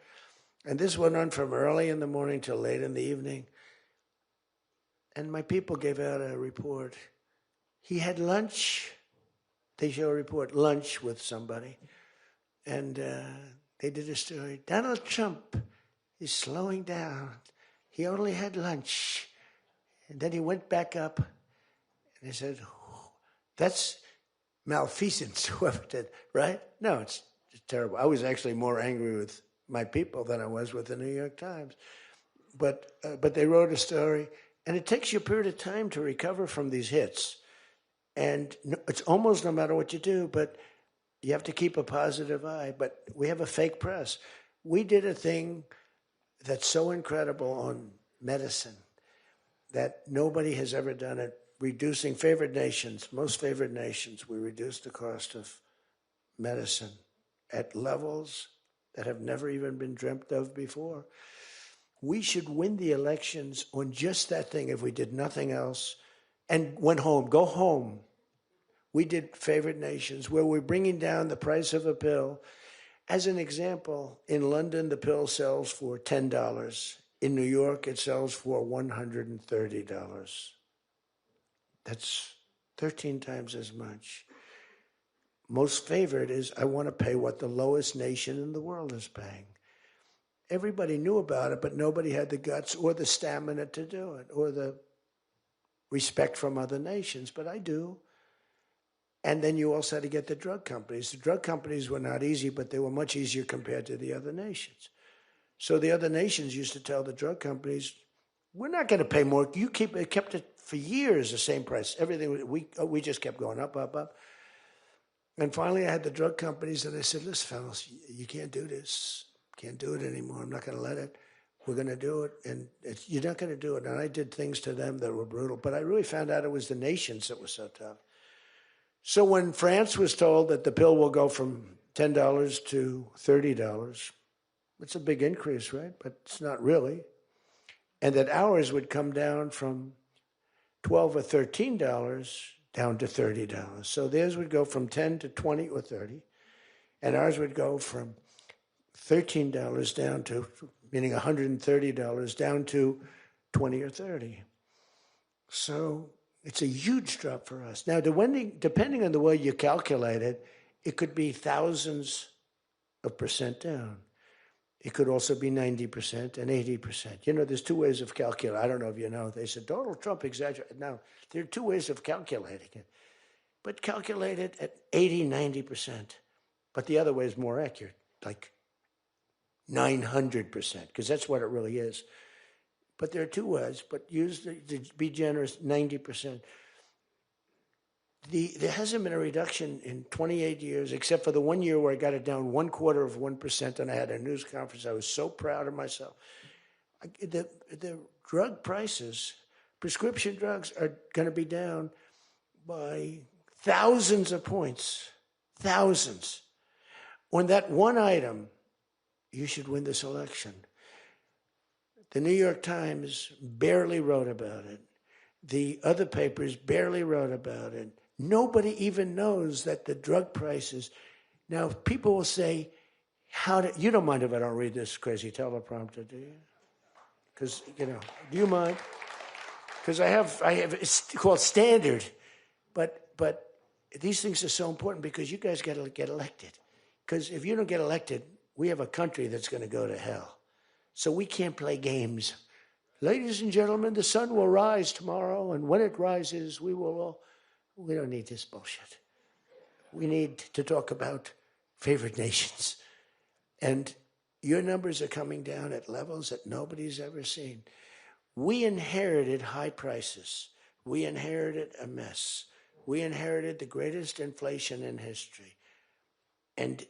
And this went on from early in the morning till late in the evening. And my people gave out a report. He had lunch. They show a report, lunch with somebody. And they did a story. Donald Trump is slowing down. He only had lunch. And then he went back up. And they said, that's malfeasance, whoever did, right? No, it's terrible. I was actually more angry with my people than I was with the New York Times. But they wrote a story. And it takes you a period of time to recover from these hits. And it's almost no matter what you do, but you have to keep a positive eye. But we have a fake press. We did a thing that's so incredible on medicine that nobody has ever done it. Reducing favored nations, most favored nations, we reduced the cost of medicine at levels that have never even been dreamt of before. We should win the elections on just that thing if we did nothing else and went home. Go home. We did favored nations where we're bringing down the price of a pill. As an example, in London, the pill sells for $10. In New York, it sells for $130. That's 13 times as much. Most favored is I want to pay what the lowest nation in the world is paying. Everybody knew about it, but nobody had the guts or the stamina to do it or the respect from other nations. But I do. And then you also had to get the drug companies. The drug companies were not easy, but they were much easier compared to the other nations. So the other nations used to tell the drug companies, we're not going to pay more. You kept it for years the same price. Everything, we just kept going up, up, up. And finally I had the drug companies and I said, listen, fellas, you can't do this. Can't do it anymore. I'm not going to let it. We're going to do it. And you're not going to do it. And I did things to them that were brutal. But I really found out it was the nations that were so tough. So when France was told that the pill will go from $10 to $30, it's a big increase, right? But it's not really. And that ours would come down from $12 or $13 down to $30. So theirs would go from 10 to 20 or 30. And ours would go from $13 down to, meaning $130, down to 20 or 30. So it's a huge drop for us. Now, depending on the way you calculate it, it could be thousands of percent down. It could also be 90% and 80%. You know, there's two ways of calculating. I don't know if you know. They said Donald Trump exaggerated. Now, there are two ways of calculating it. But calculate it at 80, 90%. But the other way is more accurate, like 900%, because that's what it really is. But there are two ways, but use, to be generous, 90%. There hasn't been a reduction in 28 years, except for the 1 year where I got it down 1/4%, and I had a news conference. I was so proud of myself. The drug prices, prescription drugs, are going to be down by thousands of points, thousands. On that one item, you should win this election. The New York Times barely wrote about it. The other papers barely wrote about it. Nobody even knows that the drug prices. Now, people will say, you don't mind if I don't read this crazy teleprompter, do you? Because, do you mind? Because I have, it's called standard. But these things are so important because you guys got to get elected. Because if you don't get elected, we have a country that's going to go to hell. So we can't play games. Ladies and gentlemen, the sun will rise tomorrow, and when it rises, we don't need this bullshit. We need to talk about favored nations. And your numbers are coming down at levels that nobody's ever seen. We inherited high prices. We inherited a mess. We inherited the greatest inflation in history. And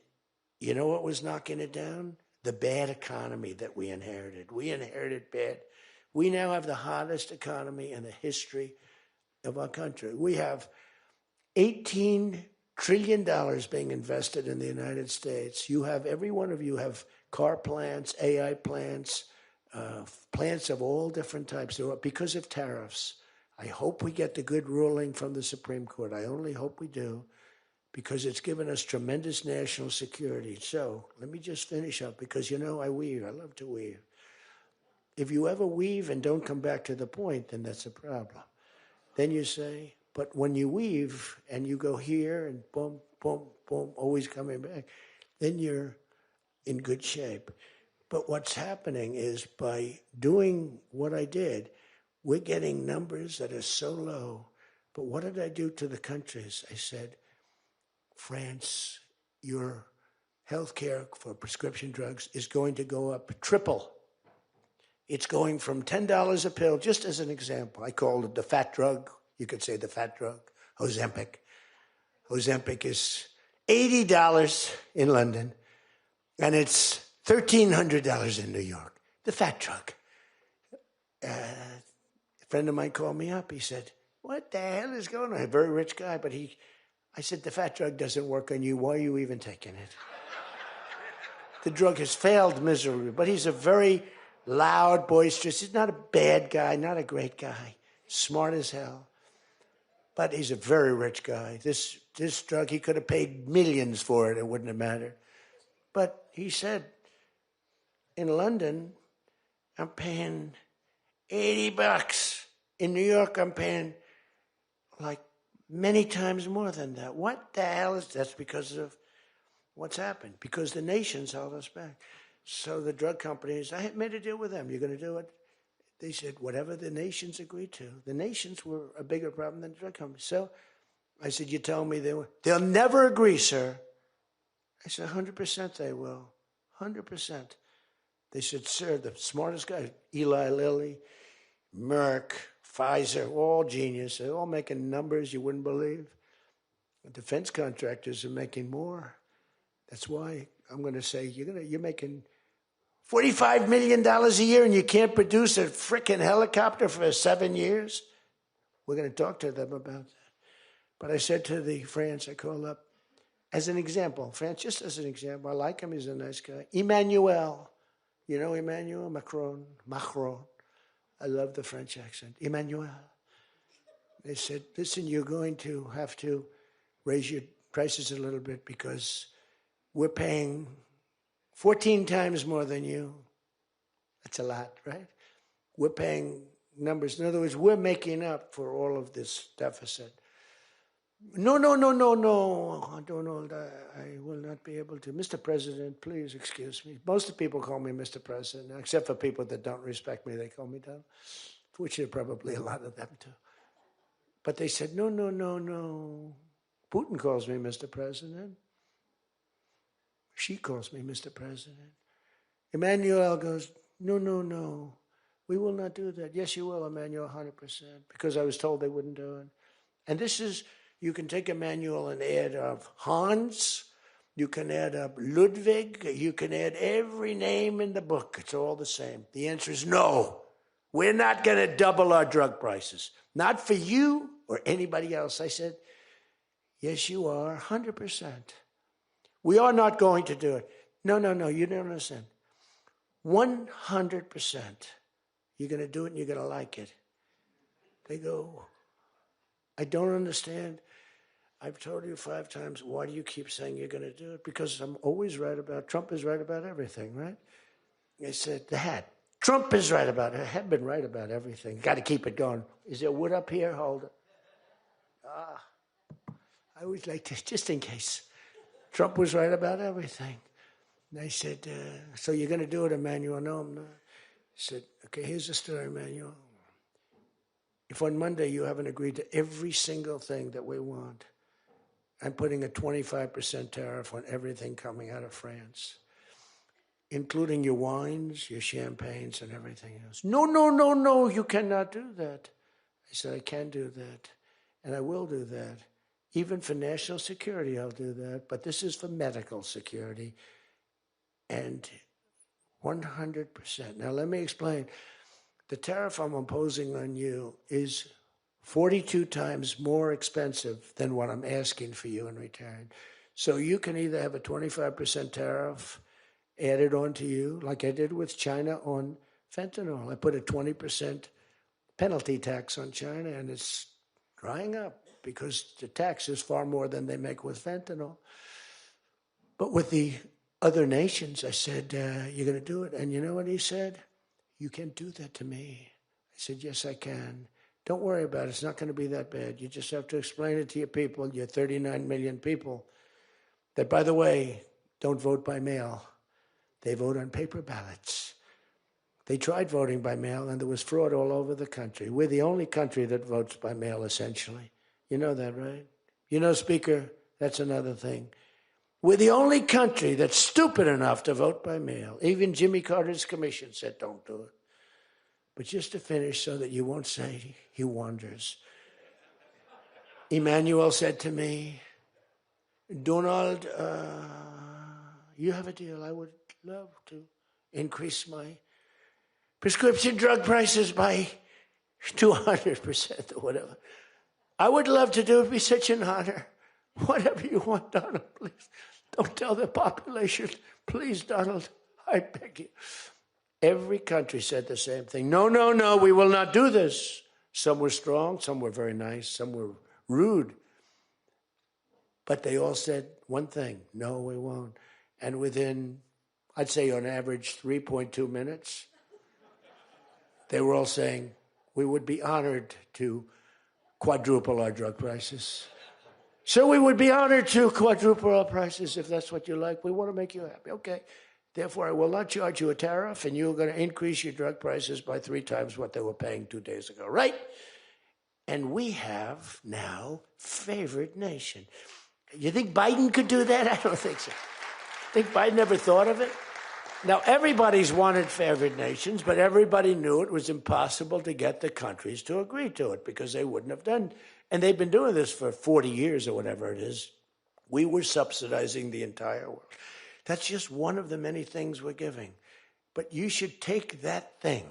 you know what was knocking it down? The bad economy that we inherited. We inherited bad. We now have the hottest economy in the history of our country. We have $18 trillion being invested in the United States. You have, every one of you have car plants, AI plants, plants of all different types. Because of tariffs. I hope we get the good ruling from the Supreme Court. I only hope we do, because it's given us tremendous national security. So let me just finish up, because I weave. I love to weave. If you ever weave and don't come back to the point, then that's a problem. Then you say, but when you weave and you go here and boom, boom, boom, always coming back, then you're in good shape. But what's happening is, by doing what I did, we're getting numbers that are so low. But what did I do to the countries? I said, France, your health care for prescription drugs is going to go up triple. It's going from $10 a pill, just as an example. I called it the fat drug. You could say the fat drug, Ozempic. Ozempic is $80 in London, and it's $1,300 in New York. The fat drug. A friend of mine called me up. He said, what the hell is going on? A very rich guy, but I said, the fat drug doesn't work on you. Why are you even taking it? The drug has failed miserably, but he's a very loud, boisterous. He's not a bad guy, not a great guy, smart as hell. But he's a very rich guy. This drug, he could have paid millions for it. It wouldn't have mattered. But he said, in London, I'm paying $80. In New York, I'm paying like many times more than that. What the hell is that's because of what's happened? Because the nations held us back. So the drug companies, I had made a deal with them. You're going to do it? They said, whatever the nations agreed to. The nations were a bigger problem than the drug companies. So I said, you tell me they'll never agree, sir. I said, 100% they will. 100%. They said, sir, the smartest guy, Eli Lilly, Merck, Pfizer, all genius. They're all making numbers you wouldn't believe. The defense contractors are making more. That's why I'm going to say you're making $45 million a year and you can't produce a frickin' helicopter for 7 years. We're going to talk to them about that. But I said to the France, I called up, as an example, France, just as an example, I like him, he's a nice guy. Emmanuel, you know Emmanuel Macron. I love the French accent. Emmanuel. They said, listen, you're going to have to raise your prices a little bit because we're paying 14 times more than you. That's a lot, right? We're paying numbers. In other words, we're making up for all of this deficit. No, Donald, I will not be able to. Mr. President, please excuse me. Most of the people call me Mr. President, except for people that don't respect me, they call me Donald, which are probably a lot of them too. But they said, no. Putin calls me Mr. President. She calls me Mr. President. Emmanuel goes, no. We will not do that. Yes, you will, Emmanuel, 100%, because I was told they wouldn't do it. And this is, you can take Emmanuel and add up Hans, you can add up Ludwig, you can add every name in the book. It's all the same. The answer is no. We're not going to double our drug prices. Not for you or anybody else. I said, yes, you are, 100%. We are not going to do it. No, you don't understand. 100%. You're going to do it and you're going to like it. They go, I don't understand. I've told you 5 times, why do you keep saying you're going to do it? Because I'm always right about, Trump is right about everything, right? I said, the hat. Trump is right about it. I have been right about everything. Got to keep it going. Is there wood up here? Hold it. I always like to, just in case. Trump was right about everything. And I said, so you're going to do it, Emmanuel? No, I'm not. I said, okay, here's the story, Emmanuel. If on Monday you haven't agreed to every single thing that we want, I'm putting a 25% tariff on everything coming out of France, including your wines, your champagnes, and everything else. No, you cannot do that. I said, I can do that, and I will do that. Even for national security, I'll do that, but this is for medical security, and 100%. Now, let me explain. The tariff I'm imposing on you is 42 times more expensive than what I'm asking for you in return. So you can either have a 25% tariff added on to you, like I did with China on fentanyl. I put a 20% penalty tax on China, and it's drying up because the tax is far more than they make with fentanyl. But with the other nations, I said, you're going to do it. And you know what he said? You can't do that to me. I said, yes, I can. Don't worry about it. It's not going to be that bad. You just have to explain it to your people, your 39 million people, that, by the way, don't vote by mail. They vote on paper ballots. They tried voting by mail, and there was fraud all over the country. We're the only country that votes by mail, essentially. You know that, right? You know, Speaker, that's another thing. We're the only country that's stupid enough to vote by mail. Even Jimmy Carter's commission said, don't do it. But just to finish so that you won't say he wanders. Emmanuel said to me, Donald, you have a deal. I would love to increase my prescription drug prices by 200% or whatever. I would love to do it. It'd be such an honor. Whatever you want, Donald, please. Don't tell the population. Please, Donald, I beg you. Every country said the same thing. No, we will not do this. Some were strong, some were very nice, some were rude. But they all said one thing, no, we won't. And within, I'd say on average, 3.2 minutes, they were all saying, we would be honored to quadruple our drug prices. So we would be honored to quadruple our prices if that's what you like. We want to make you happy. Okay. Therefore, I will not charge you a tariff, and you're going to increase your drug prices by 3 times what they were paying 2 days ago, right? And we have now favored nation. You think Biden could do that? I don't think so. Think Biden ever thought of it? Now, everybody's wanted favored nations, but everybody knew it was impossible to get the countries to agree to it because they wouldn't have done. And they've been doing this for 40 years or whatever it is. We were subsidizing the entire world. That's just one of the many things we're giving. But you should take that thing.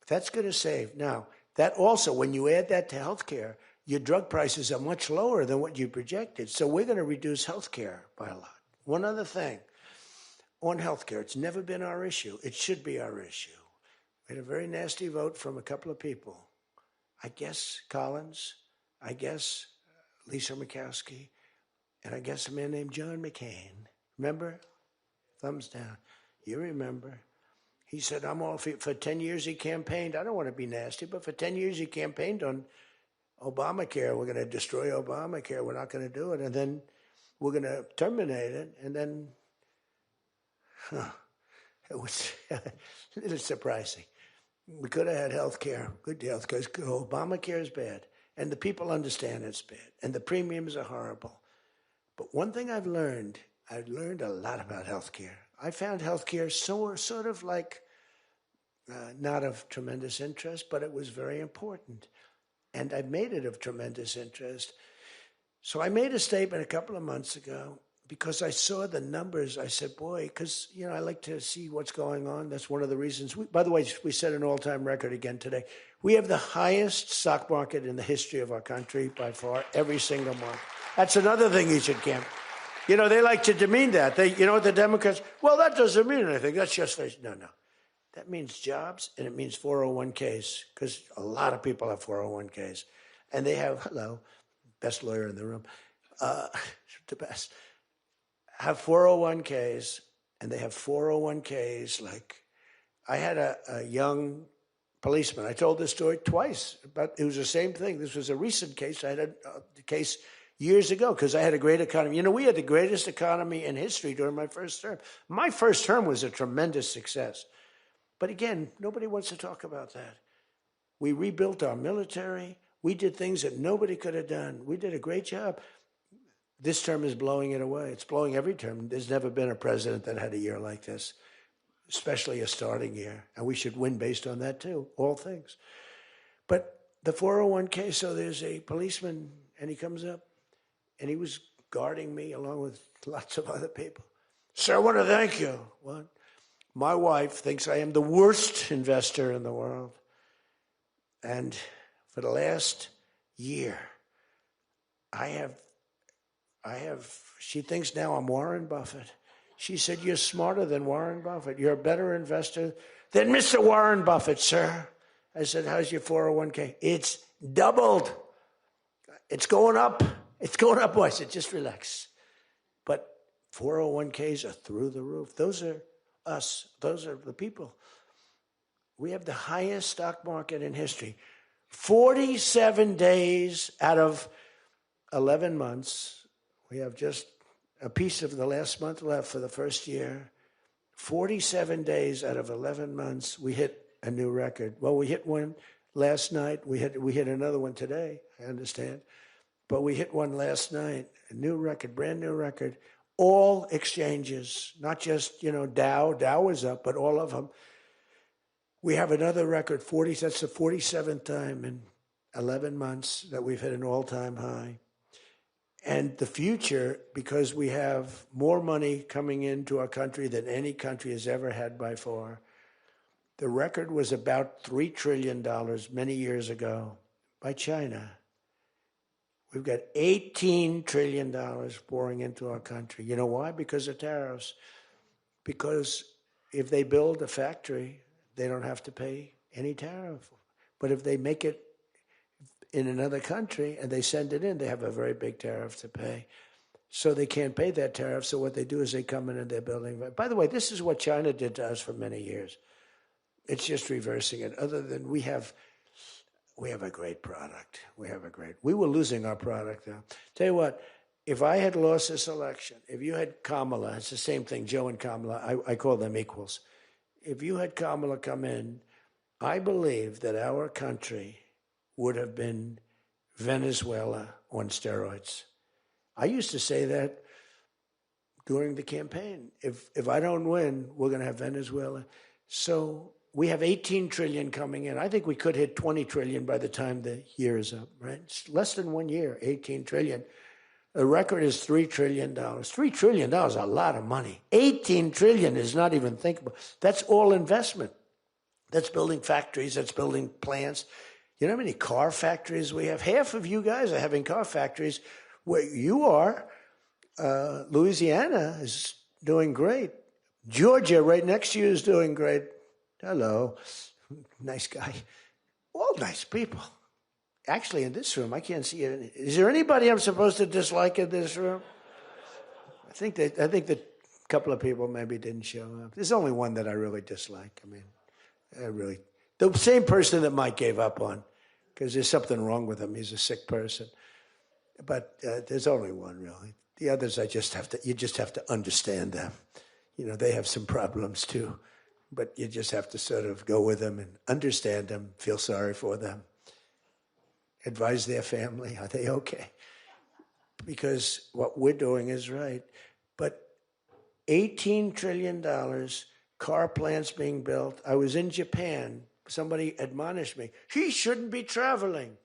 That's going to save. Now, that also, when you add that to healthcare, your drug prices are much lower than what you projected. So we're going to reduce healthcare by a lot. One other thing on healthcare, it's never been our issue. It should be our issue. We had a very nasty vote from a couple of people. I guess Collins, I guess Lisa Murkowski, and I guess a man named John McCain. Remember? Thumbs down. You remember. He said, I'm all for 10 years he campaigned. I don't want to be nasty, but for 10 years he campaigned on Obamacare. We're going to destroy Obamacare. We're not going to do it. And then we're going to terminate it. And then, it was a little surprising. We could have had health care, good health care. Obamacare is bad. And the people understand it's bad. And the premiums are horrible. But one thing I've learned a lot about health care. I found health care sort of like not of tremendous interest, but it was very important. And I made it of tremendous interest. So I made a statement a couple of months ago because I saw the numbers. I said, boy, because, I like to see what's going on. That's one of the reasons. By the way, we set an all-time record again today. We have the highest stock market in the history of our country by far, every single month. That's another thing you should camp. They like to demean that. The Democrats, well, that doesn't mean anything. That's just, no. That means jobs, and it means 401ks, because a lot of people have 401ks. And they have, best lawyer in the room, the best, have 401ks, and they have 401ks like, I had a young policeman. I told this story twice, but it was the same thing. This was a recent case. I had a case years ago, because I had a great economy. We had the greatest economy in history during my first term. My first term was a tremendous success. But again, nobody wants to talk about that. We rebuilt our military. We did things that nobody could have done. We did a great job. This term is blowing it away. It's blowing every term. There's never been a president that had a year like this, especially a starting year. And we should win based on that too, all things. But the 401k, so there's a policeman, and he comes up, and he was guarding me along with lots of other people. Sir, I want to thank you. What? My wife thinks I am the worst investor in the world. And for the last year, she thinks now I'm Warren Buffett. She said, you're smarter than Warren Buffett. You're a better investor than Mr. Warren Buffett, sir. I said, how's your 401k? It's doubled. It's going up. It's going up. I said, just relax. But 401ks are through the roof. Those are us. Those are the people. We have the highest stock market in history. 47 days out of 11 months. We have just a piece of the last month left for the first year. 47 days out of 11 months, we hit a new record. Well, we hit one last night. We hit another one today, I understand. But we hit one last night, a new record, brand new record. All exchanges, not just, Dow. Dow was up, but all of them. We have another record, that's the 47th time in 11 months that we've hit an all-time high. And the future, because we have more money coming into our country than any country has ever had by far. The record was about $3 trillion many years ago by China. We've got $18 trillion pouring into our country. You know why? Because of tariffs. Because if they build a factory, they don't have to pay any tariff. But if they make it in another country and they send it in, they have a very big tariff to pay. So they can't pay that tariff. So what they do is they come in and they're building. By the way, this is what China did to us for many years. It's just reversing it. Other than we have a great product. We were losing our product though. Tell you what, if I had lost this election, if you had Kamala, it's the same thing, Joe and Kamala, I call them equals. If you had Kamala come in, I believe that our country would have been Venezuela on steroids. I used to say that during the campaign. If I don't win, we're going to have Venezuela. So we have 18 trillion coming in. I think we could hit 20 trillion by the time the year is up, right? It's less than 1 year, 18 trillion. The record is $3 trillion. $3 trillion is a lot of money. 18 trillion is not even thinkable. That's all investment. That's building factories. That's building plants. You know how many car factories we have? Half of you guys are having car factories. Where you are, Louisiana is doing great. Georgia, right next to you, is doing great. Hello. Nice guy. All nice people. Actually, in this room, I can't see it. Is there anybody I'm supposed to dislike in this room? I think that a couple of people maybe didn't show up. There's only one that I really dislike. I mean, the same person that Mike gave up on, because there's something wrong with him. He's a sick person. But there's only one, really. The others, you just have to understand them. You know, they have some problems too. But you just have to sort of go with them and understand them, feel sorry for them, advise their family, are they okay? Because what we're doing is right. But $18 trillion, car plants being built. I was in Japan. Somebody admonished me, he shouldn't be traveling.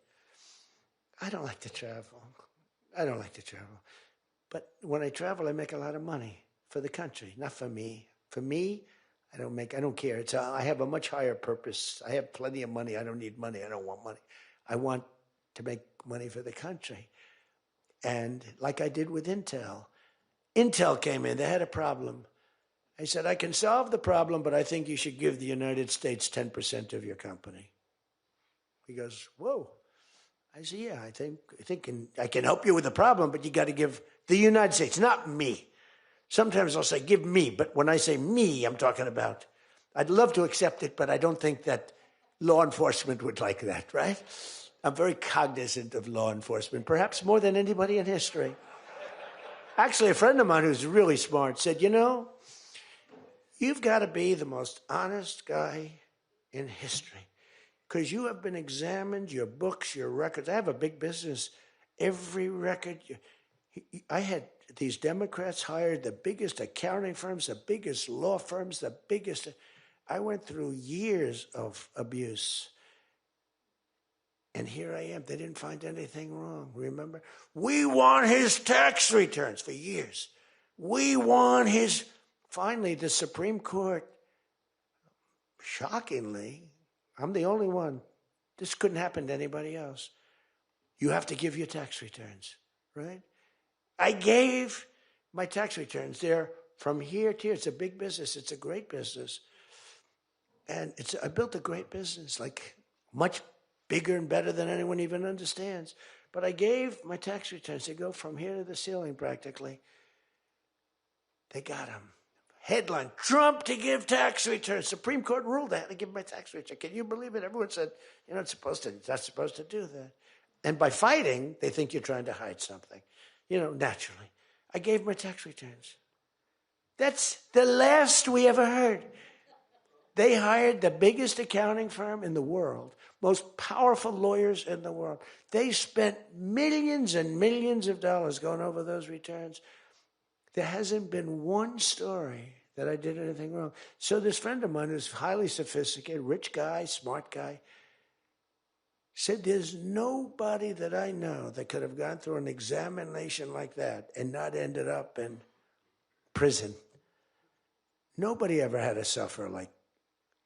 I don't like to travel. But when I travel, I make a lot of money for the country, not for me. For me, I don't care. I have a much higher purpose. I have plenty of money. I don't need money. I don't want money. I want to make money for the country. And like I did with Intel. Intel came in. They had a problem. I said, I can solve the problem, but I think you should give the United States 10% of your company. He goes, whoa. I said, yeah, I think I can help you with the problem, but you got to give the United States, not me. Sometimes I'll say, give me, but when I say me, I'm talking about, I'd love to accept it, but I don't think that law enforcement would like that, right? I'm very cognizant of law enforcement, perhaps more than anybody in history. Actually, a friend of mine who's really smart said, you know, you've got to be the most honest guy in history because you have been examined, your books, your records. I have a big business. Every record, I had these Democrats hired the biggest accounting firms, the biggest law firms, the biggest. I went through years of abuse. And here I am. They didn't find anything wrong. Remember? We want his tax returns for years. We want his. Finally, the Supreme Court, shockingly, I'm the only one. This couldn't happen to anybody else. You have to give your tax returns, right? I gave my tax returns. They're from here to here. It's a big business. It's a great business. And I built a great business, like much bigger and better than anyone even understands. But I gave my tax returns. They go from here to the ceiling practically. They got them. Headline, Trump to give tax returns. Supreme Court ruled I had to give my tax return. Can you believe it? Everyone said, you're not supposed to do that. And by fighting, they think you're trying to hide something. You know, naturally. I gave my tax returns. That's the last we ever heard. They hired the biggest accounting firm in the world, most powerful lawyers in the world. They spent millions and millions of dollars going over those returns. There hasn't been one story that I did anything wrong. So this friend of mine who's highly sophisticated, rich guy, smart guy, said there's nobody that I know that could have gone through an examination like that and not ended up in prison. Nobody ever had to suffer like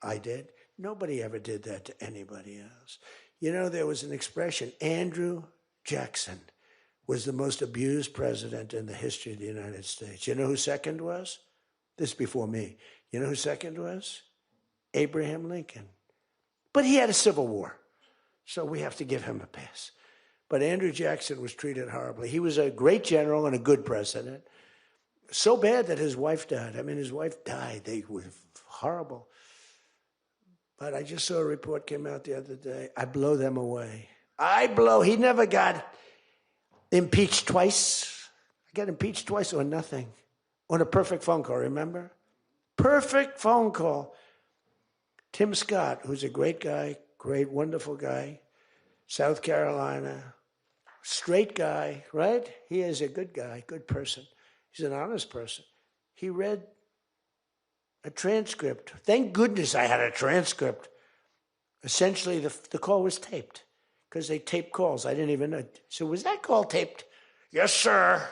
I did. Nobody ever did that to anybody else. You know, there was an expression, Andrew Jackson was the most abused president in the history of the United States. You know who second was? This is before me. You know who second was? Abraham Lincoln. But he had a civil war, so we have to give him a pass. But Andrew Jackson was treated horribly. He was a great general and a good president. So bad that his wife died. I mean, his wife died. They were horrible. But I just saw a report came out the other day. I blow them away. He never got impeached twice. I got impeached twice on nothing. On a perfect phone call, remember? Perfect phone call. Tim Scott, who's a great guy, great, wonderful guy, South Carolina, straight guy, right? He is a good guy, good person. He's an honest person. He read a transcript. Thank goodness I had a transcript. Essentially, the call was taped because they tape calls. I didn't even know. So was that call taped? Yes, sir.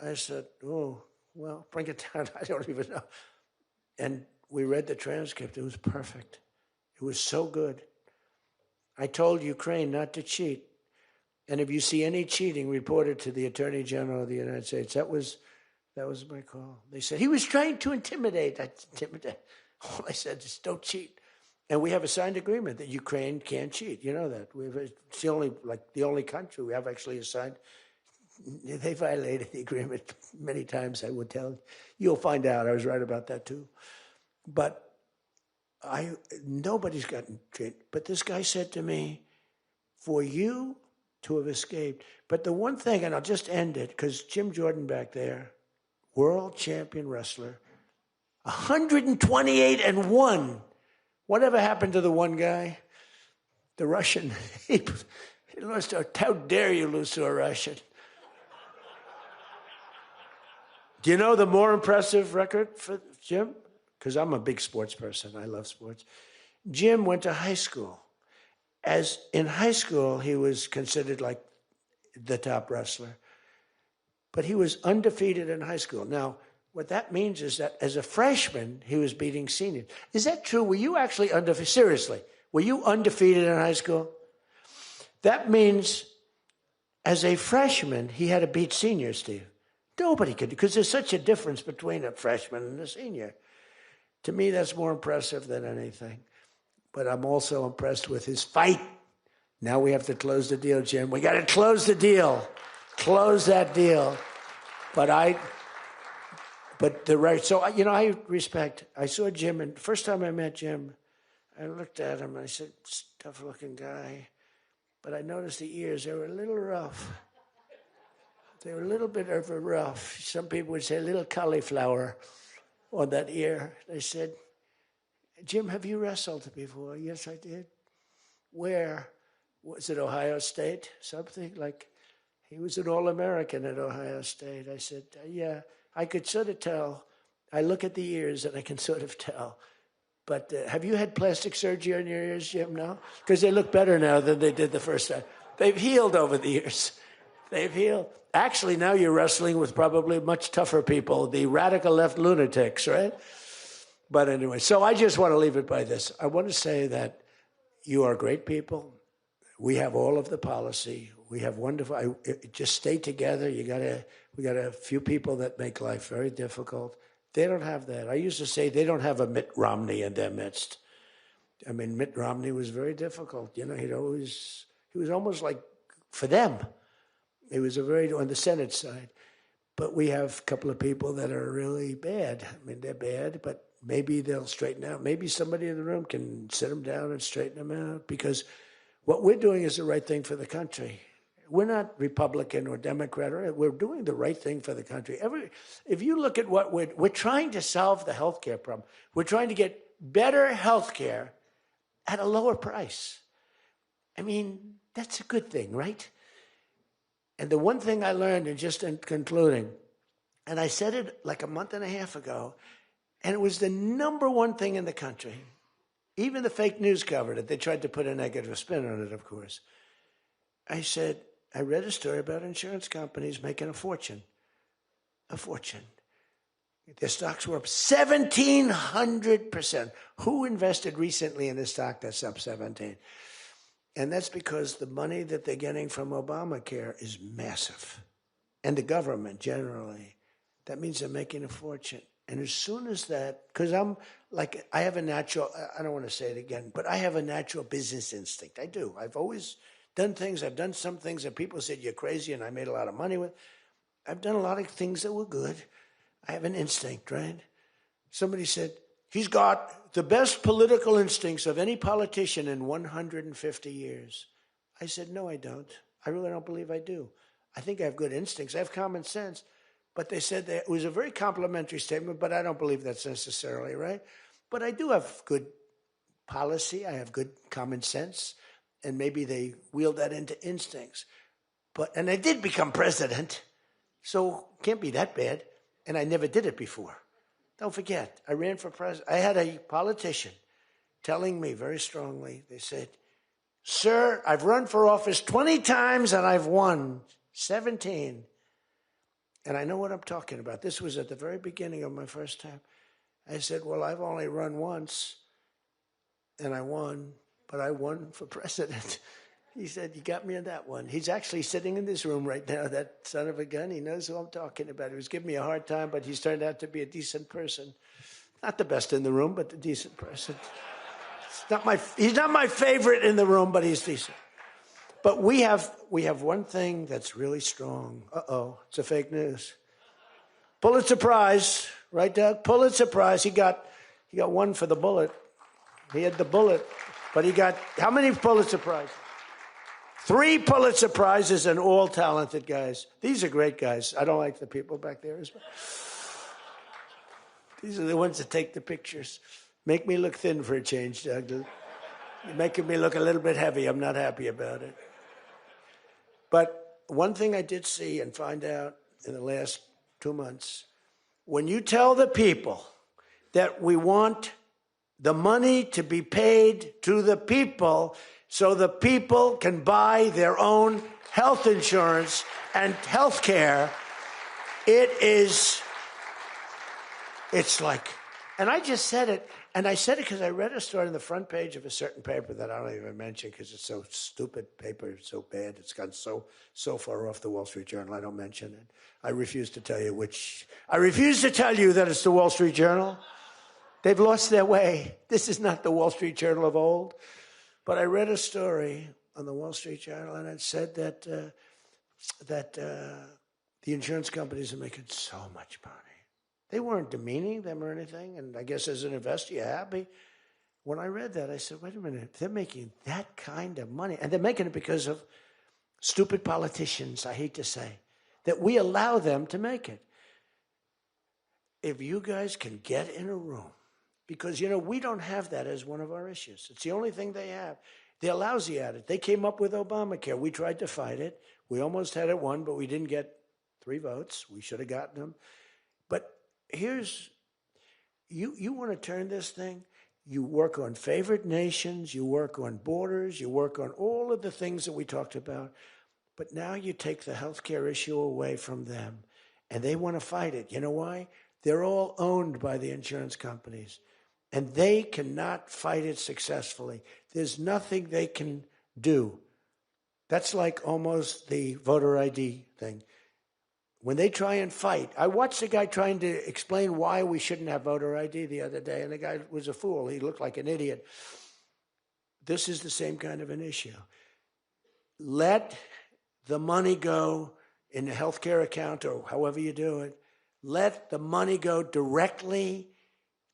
I said, oh, well, bring it down. I don't even know. And we read the transcript. It was perfect. It was so good. I told Ukraine not to cheat. And if you see any cheating, report it to the Attorney General of the United States. That was my call. They said, he was trying to intimidate. All I said is, don't cheat. And we have a signed agreement that Ukraine can't cheat. You know that. It's the only country we have actually a signed. They violated the agreement many times, I would tell you. You'll find out. I was right about that too. But nobody's gotten cheated. But this guy said to me, for you to have escaped. But the one thing, and I'll just end it, because Jim Jordan back there, world champion wrestler, 128-1. Whatever happened to the one guy? The Russian. He lost to, how dare you lose to a Russian? Do you know the more impressive record for Jim? Because I'm a big sports person. I love sports. Jim went to high school. As in high school, he was considered like the top wrestler. But he was undefeated in high school. Now, what that means is that as a freshman, he was beating seniors. Is that true? Were you actually undefeated? Seriously, were you undefeated in high school? That means as a freshman, he had to beat seniors, Steve. Nobody could, because there's such a difference between a freshman and a senior. To me, that's more impressive than anything. But I'm also impressed with his fight. Now we have to close the deal, Jim. We got to close the deal. Close that deal. I saw Jim, and the first time I met Jim, I looked at him, and I said, tough-looking guy. But I noticed the ears, they were a little rough. They were a little bit of a rough. Some people would say a little cauliflower on that ear. They said, Jim, have you wrestled before? Yes, I did. Where? Was it Ohio State? Something like, he was an All-American at Ohio State. I said, yeah, I could sort of tell. I look at the ears and I can sort of tell. But have you had plastic surgery on your ears, Jim? No? Because they look better now than they did the first time. They've healed over the years. They've healed. Actually, now you're wrestling with probably much tougher people, the radical left lunatics, right? But anyway, so I just want to leave it by this. I want to say that you are great people. We have all of the policy. We have wonderful. Just stay together. We got a few people that make life very difficult. They don't have that. I used to say they don't have a Mitt Romney in their midst. I mean, Mitt Romney was very difficult. You know, he was almost like for them. He was on the Senate side. But we have a couple of people that are really bad. I mean, they're bad, but maybe they'll straighten out. Maybe somebody in the room can sit them down and straighten them out, because what we're doing is the right thing for the country. We're not Republican or Democrat. We're doing the right thing for the country. If you look at what we're trying to solve the health care problem. We're trying to get better health care at a lower price. I mean, that's a good thing, right? And the one thing I learned, and just in concluding, and I said it like a month and a half ago, and it was the number one thing in the country. Even the fake news covered it. They tried to put a negative spin on it, of course. I said, I read a story about insurance companies making a fortune. A fortune. Their stocks were up 1,700%. Who invested recently in a stock that's up 17? And that's because the money that they're getting from Obamacare is massive. And the government generally. That means they're making a fortune. And as soon as that, because I have a natural, I don't want to say it again, but I have a natural business instinct. I do. I've always done things. I've done some things that people said you're crazy and I made a lot of money with. I've done a lot of things that were good. I have an instinct, right? Somebody said, he's got the best political instincts of any politician in 150 years. I said, no, I don't. I really don't believe I do. I think I have good instincts. I have common sense. But they said that it was a very complimentary statement, but I don't believe that's necessarily right. But I do have good policy. I have good common sense. And maybe they wield that into instincts. And I did become president, so can't be that bad. And I never did it before. Don't forget, I ran for president. I had a politician telling me very strongly, they said, sir, I've run for office 20 times and I've won 17. And I know what I'm talking about. This was at the very beginning of my first term. I said, well, I've only run once and I won, but I won for president. He said, you got me on that one. He's actually sitting in this room right now, that son of a gun. He knows who I'm talking about. He was giving me a hard time, but he's turned out to be a decent person. Not the best in the room, but a decent person. He's not my favorite in the room, but he's decent. But we have one thing that's really strong. Uh-oh, it's a fake news. Pulitzer Prize, right, Doug? Pulitzer Prize. He got one for the bullet. He had the bullet, but he got how many Pulitzer Prizes? 3 Pulitzer Prizes, and all talented guys. These are great guys. I don't like the people back there as well. These are the ones that take the pictures. Make me look thin for a change, Doug. You're making me look a little bit heavy. I'm not happy about it. But one thing I did see and find out in the last 2 months, when you tell the people that we want the money to be paid to the people so the people can buy their own health insurance and health care, it's like, and I just said it, and I said it because I read a story on the front page of a certain paper that I don't even mention because it's so stupid paper, it's so bad, it's gone so far off the Wall Street Journal, I don't mention it. I refuse to tell you that it's the Wall Street Journal. They've lost their way. This is not the Wall Street Journal of old. But I read a story on the Wall Street Journal, and it said that the insurance companies are making so much money. They weren't demeaning them or anything, and I guess as an investor, you're happy. When I read that, I said, wait a minute, they're making that kind of money, and they're making it because of stupid politicians, I hate to say, that we allow them to make it. If you guys can get in a room, because, we don't have that as one of our issues. It's the only thing they have. They're lousy at it. They came up with Obamacare. We tried to fight it. We almost had it won, but we didn't get 3 votes. We should have gotten them. But here's, you want to turn this thing, you work on favored nations, you work on borders, you work on all of the things that we talked about, but now you take the healthcare issue away from them, and they want to fight it. You know why? They're all owned by the insurance companies, and they cannot fight it successfully. There's nothing they can do. That's like almost the voter ID thing. When they try and fight, I watched a guy trying to explain why we shouldn't have voter ID the other day, and the guy was a fool. He looked like an idiot. This is the same kind of an issue. Let the money go in the healthcare account or however you do it. Let the money go directly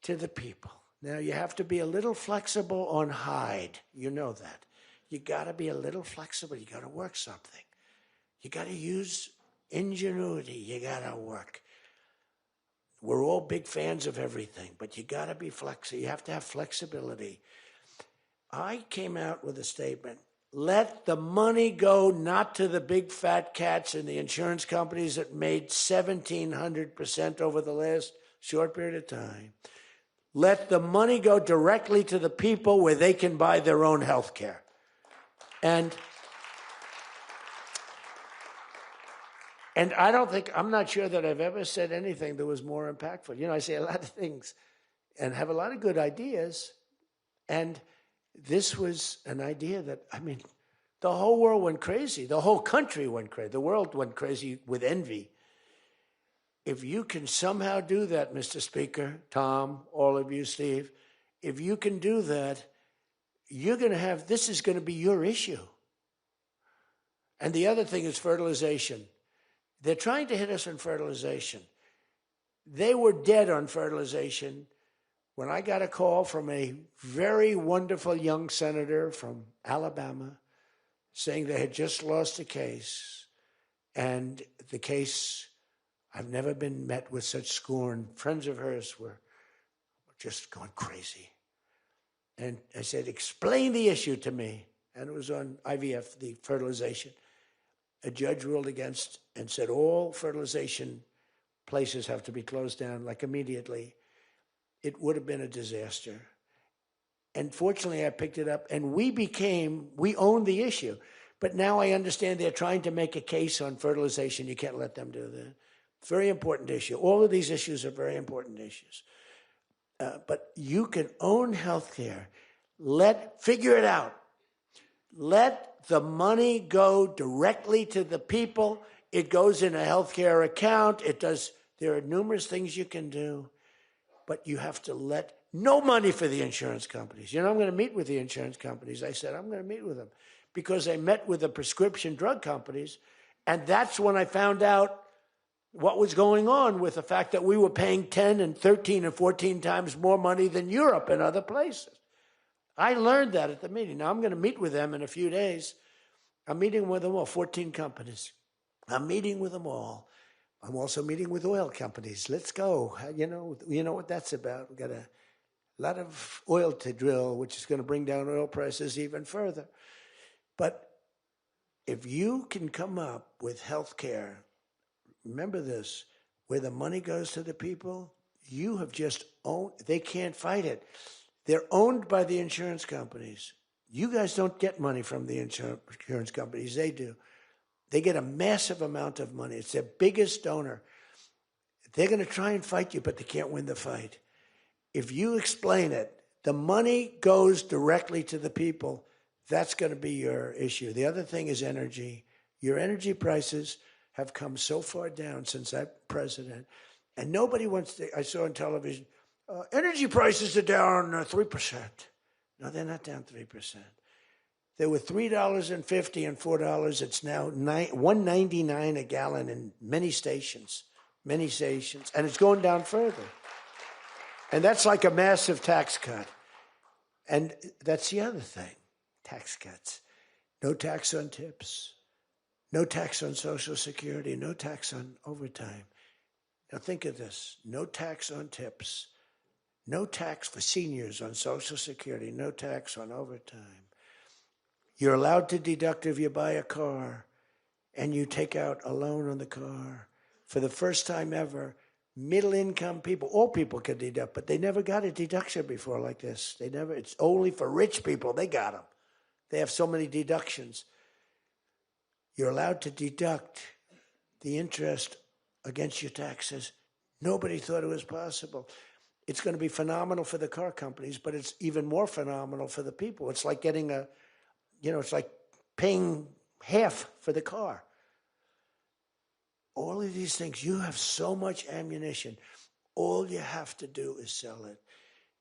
to the people. Now, you have to be a little flexible on Hyde. You know that. You got to be a little flexible. You got to work something. You got to use ingenuity. You got to work. We're all big fans of everything, but you got to be flexible. You have to have flexibility. I came out with a statement. Let the money go not to the big fat cats and the insurance companies that made 1,700% over the last short period of time. Let the money go directly to the people where they can buy their own health care. And I'm not sure that I've ever said anything that was more impactful. I say a lot of things and have a lot of good ideas. And this was an idea that, the whole world went crazy. The whole country went crazy. The world went crazy with envy. If you can somehow do that, Mr. Speaker, Tom, all of you, Steve, if you can do that, this is going to be your issue. And the other thing is fertilization. They're trying to hit us on fertilization. They were dead on fertilization when I got a call from a very wonderful young senator from Alabama saying they had just lost a case. And the case, I've never been met with such scorn. Friends of hers were just going crazy. And I said, explain the issue to me. And it was on IVF, the fertilization. a judge ruled against and said all fertilization places have to be closed down, like immediately, it would have been a disaster. And fortunately, I picked it up, and we owned the issue. But now I understand they're trying to make a case on fertilization. You can't let them do that. Very important issue. All of these issues are very important issues. But you can own healthcare. Figure it out. Let the money go directly to the people. It goes in a healthcare account. There are numerous things you can do, but you have to let no money for the insurance companies. I'm going to meet with the insurance companies. I said, I'm going to meet with them because I met with the prescription drug companies. And that's when I found out what was going on with the fact that we were paying 10 and 13 and 14 times more money than Europe and other places. I learned that at the meeting. Now I'm going to meet with them in a few days. I'm meeting with them all, 14 companies. I'm meeting with them all. I'm also meeting with oil companies. Let's go. You know what that's about. We've got a lot of oil to drill, which is going to bring down oil prices even further. But if you can come up with health care, remember this, where the money goes to the people, you have just owned, they can't fight it. They're owned by the insurance companies. You guys don't get money from the insurance companies. They do. They get a massive amount of money. It's their biggest donor. They're going to try and fight you, but they can't win the fight. If you explain it, the money goes directly to the people. That's going to be your issue. The other thing is energy. Your energy prices have come so far down since I'm president. And nobody wants to, I saw on television, energy prices are down 3%. No, they're not down 3%. They were $3.50 and $4. It's now $1.99 a gallon in many stations, and it's going down further. And that's like a massive tax cut. And that's the other thing, tax cuts. No tax on tips, no tax on Social Security, no tax on overtime. Now think of this, no tax on tips, no tax for seniors on Social Security, no tax on overtime. You're allowed to deduct if you buy a car and you take out a loan on the car. For the first time ever, middle-income people, all people can deduct, but they never got a deduction before like this. It's only for rich people. They got them. They have so many deductions. You're allowed to deduct the interest against your taxes. Nobody thought it was possible. It's going to be phenomenal for the car companies, but it's even more phenomenal for the people. It's like getting it's like paying half for the car. All of these things, you have so much ammunition. All you have to do is sell it.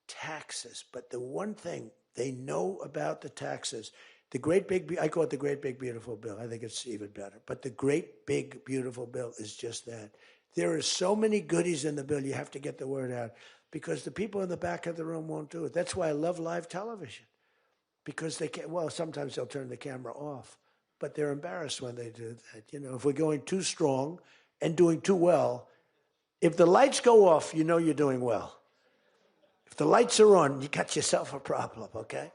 Taxes. But the one thing they know about the taxes, I call it the great big beautiful bill. I think it's even better. But the great big beautiful bill is just that. There are so many goodies in the bill, you have to get the word out. Because the people in the back of the room won't do it. That's why I love live television. Because they can't, sometimes they'll turn the camera off. But they're embarrassed when they do that. If we're going too strong and doing too well, if the lights go off, you're doing well. If the lights are on, you got yourself a problem, okay?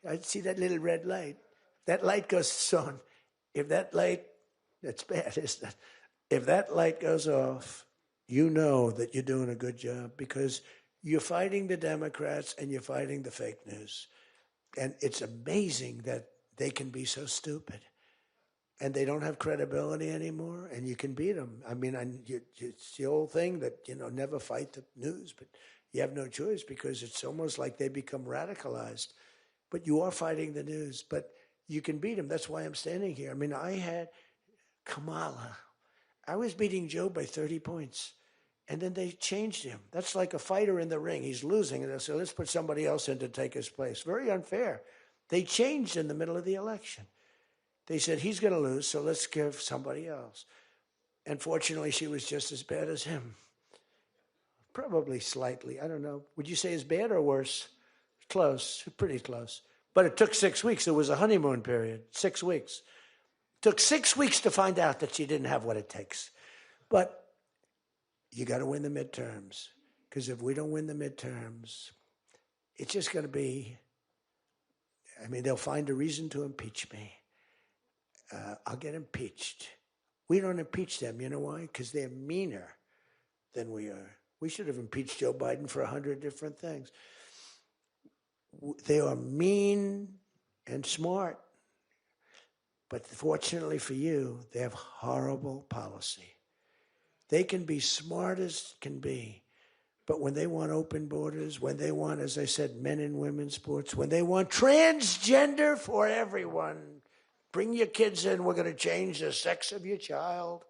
I see that little red light. That light goes on. If that light, that's bad, isn't it? If that light goes off, you know that you're doing a good job because you're fighting the Democrats and you're fighting the fake news. And it's amazing that they can be so stupid. And they don't have credibility anymore, and you can beat them. I mean, it's the old thing that, never fight the news, but you have no choice because it's almost like they become radicalized. But you are fighting the news, but you can beat them. That's why I'm standing here. I mean, I had Kamala. I was beating Joe by 30 points, and then they changed him. That's like a fighter in the ring. He's losing, and they said, let's put somebody else in to take his place. Very unfair. They changed in the middle of the election. They said, he's going to lose, so let's give somebody else. And fortunately, she was just as bad as him. Probably slightly. I don't know. Would you say as bad or worse? Close. Pretty close. But it took 6 weeks. It was a honeymoon period. 6 weeks. It took 6 weeks to find out that she didn't have what it takes. But you got to win the midterms. Because if we don't win the midterms, it's just going to be, they'll find a reason to impeach me. I'll get impeached. We don't impeach them. You know why? Because they're meaner than we are. We should have impeached Joe Biden for 100 different things. They are mean and smart. But fortunately for you, they have horrible policy. They can be smart as can be. But when they want open borders, when they want, as I said, men and women's sports, when they want transgender for everyone, bring your kids in, we're going to change the sex of your child.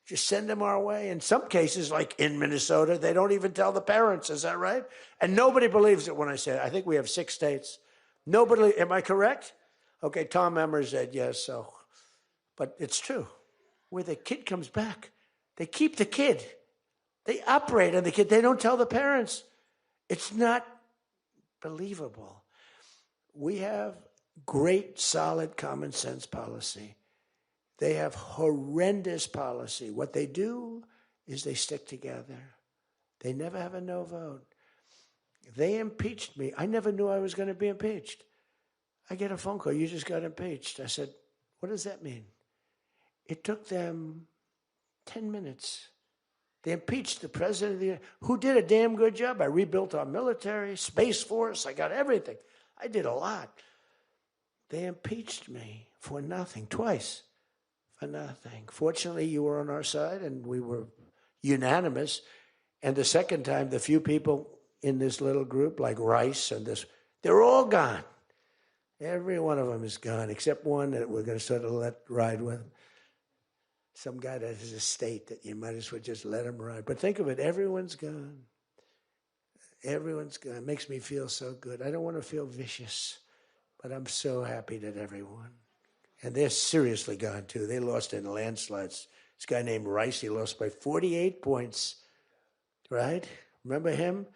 Just send them our way. In some cases, like in Minnesota, they don't even tell the parents. Is that right? And nobody believes it when I say it. I think we have 6 states. Nobody, am I correct? Okay, Tom Emmer said yes, so. But it's true. Where the kid comes back, they keep the kid. They operate on the kid. They don't tell the parents. It's not believable. We have great, solid, common sense policy. They have horrendous policy. What they do is they stick together. They never have a no vote. They impeached me. I never knew I was going to be impeached. I get a phone call. You just got impeached. I said, what does that mean? It took them 10 minutes. They impeached the president of the United States, who did a damn good job. I rebuilt our military, Space Force. I got everything. I did a lot. They impeached me for nothing, twice for nothing. Fortunately, you were on our side, and we were unanimous. And the second time, the few people in this little group, like Rice and this, they're all gone. Every one of them is gone, except one that we're going to sort of let ride with. Some guy that has a state that you might as well just let him ride. But think of it, everyone's gone. Everyone's gone. It makes me feel so good. I don't want to feel vicious, but I'm so happy that everyone. And they're seriously gone, too. They lost in landslides. This guy named Rice, he lost by 48 points, right? Remember him?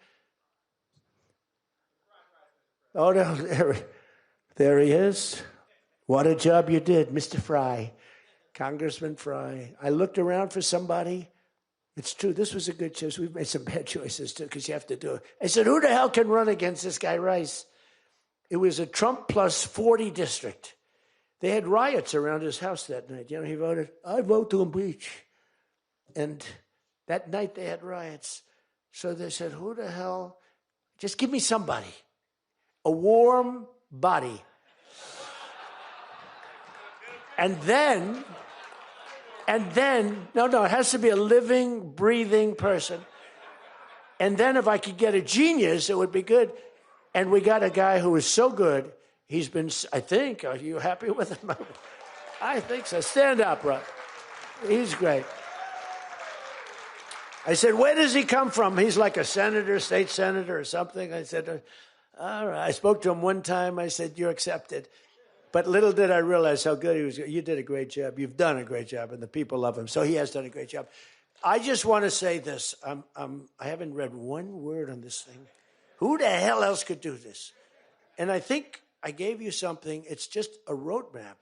Oh, no, there he is. What a job you did, Mr. Fry. Congressman Fry. I looked around for somebody. It's true, this was a good choice. We've made some bad choices, too, because you have to do it. I said, who the hell can run against this guy, Rice? It was a Trump plus 40 district. They had riots around his house that night. You know, he voted, I vote to impeach. And that night they had riots. So they said, who the hell? Just give me somebody. A warm body. And then, no, it has to be a living, breathing person. And then if I could get a genius, it would be good. And we got a guy who is so good. He's been, I think, are you happy with him? I think so. Stand up, bro. He's great. I said, where does he come from? He's like a senator, state senator or something. I said, all right. I spoke to him one time. I said, you're accepted. But little did I realize how good he was. You did a great job. You've done a great job, and the people love him. So he has done a great job. I just want to say this. I haven't read one word on this thing. Who the hell else could do this? And I think I gave you something. It's just a roadmap,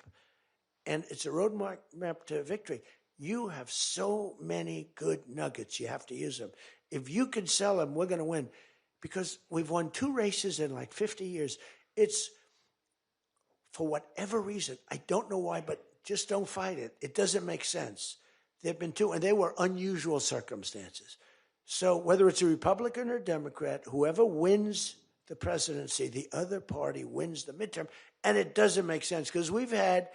and it's a roadmap to victory. You have so many good nuggets. You have to use them. If you can sell them, we're going to win, because we've won 2 races in like 50 years. It's for whatever reason, I don't know why, but just don't fight it. It doesn't make sense. There have been 2, and they were unusual circumstances. So whether it's a Republican or Democrat, whoever wins the presidency, the other party wins the midterm, and it doesn't make sense, because we've had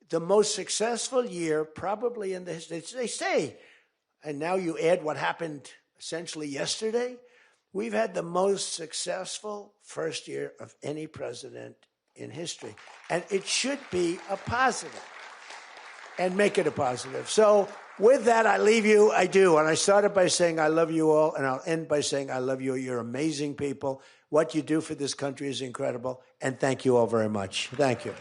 the most successful year probably in the history. They say, and now you add what happened essentially yesterday, we've had the most successful first year of any president in history. And it should be a positive, and make it a positive. So with that, I leave you. I do. And I started by saying I love you all, and I'll end by saying I love you. You're amazing people. What you do for this country is incredible. And thank you all very much. Thank you.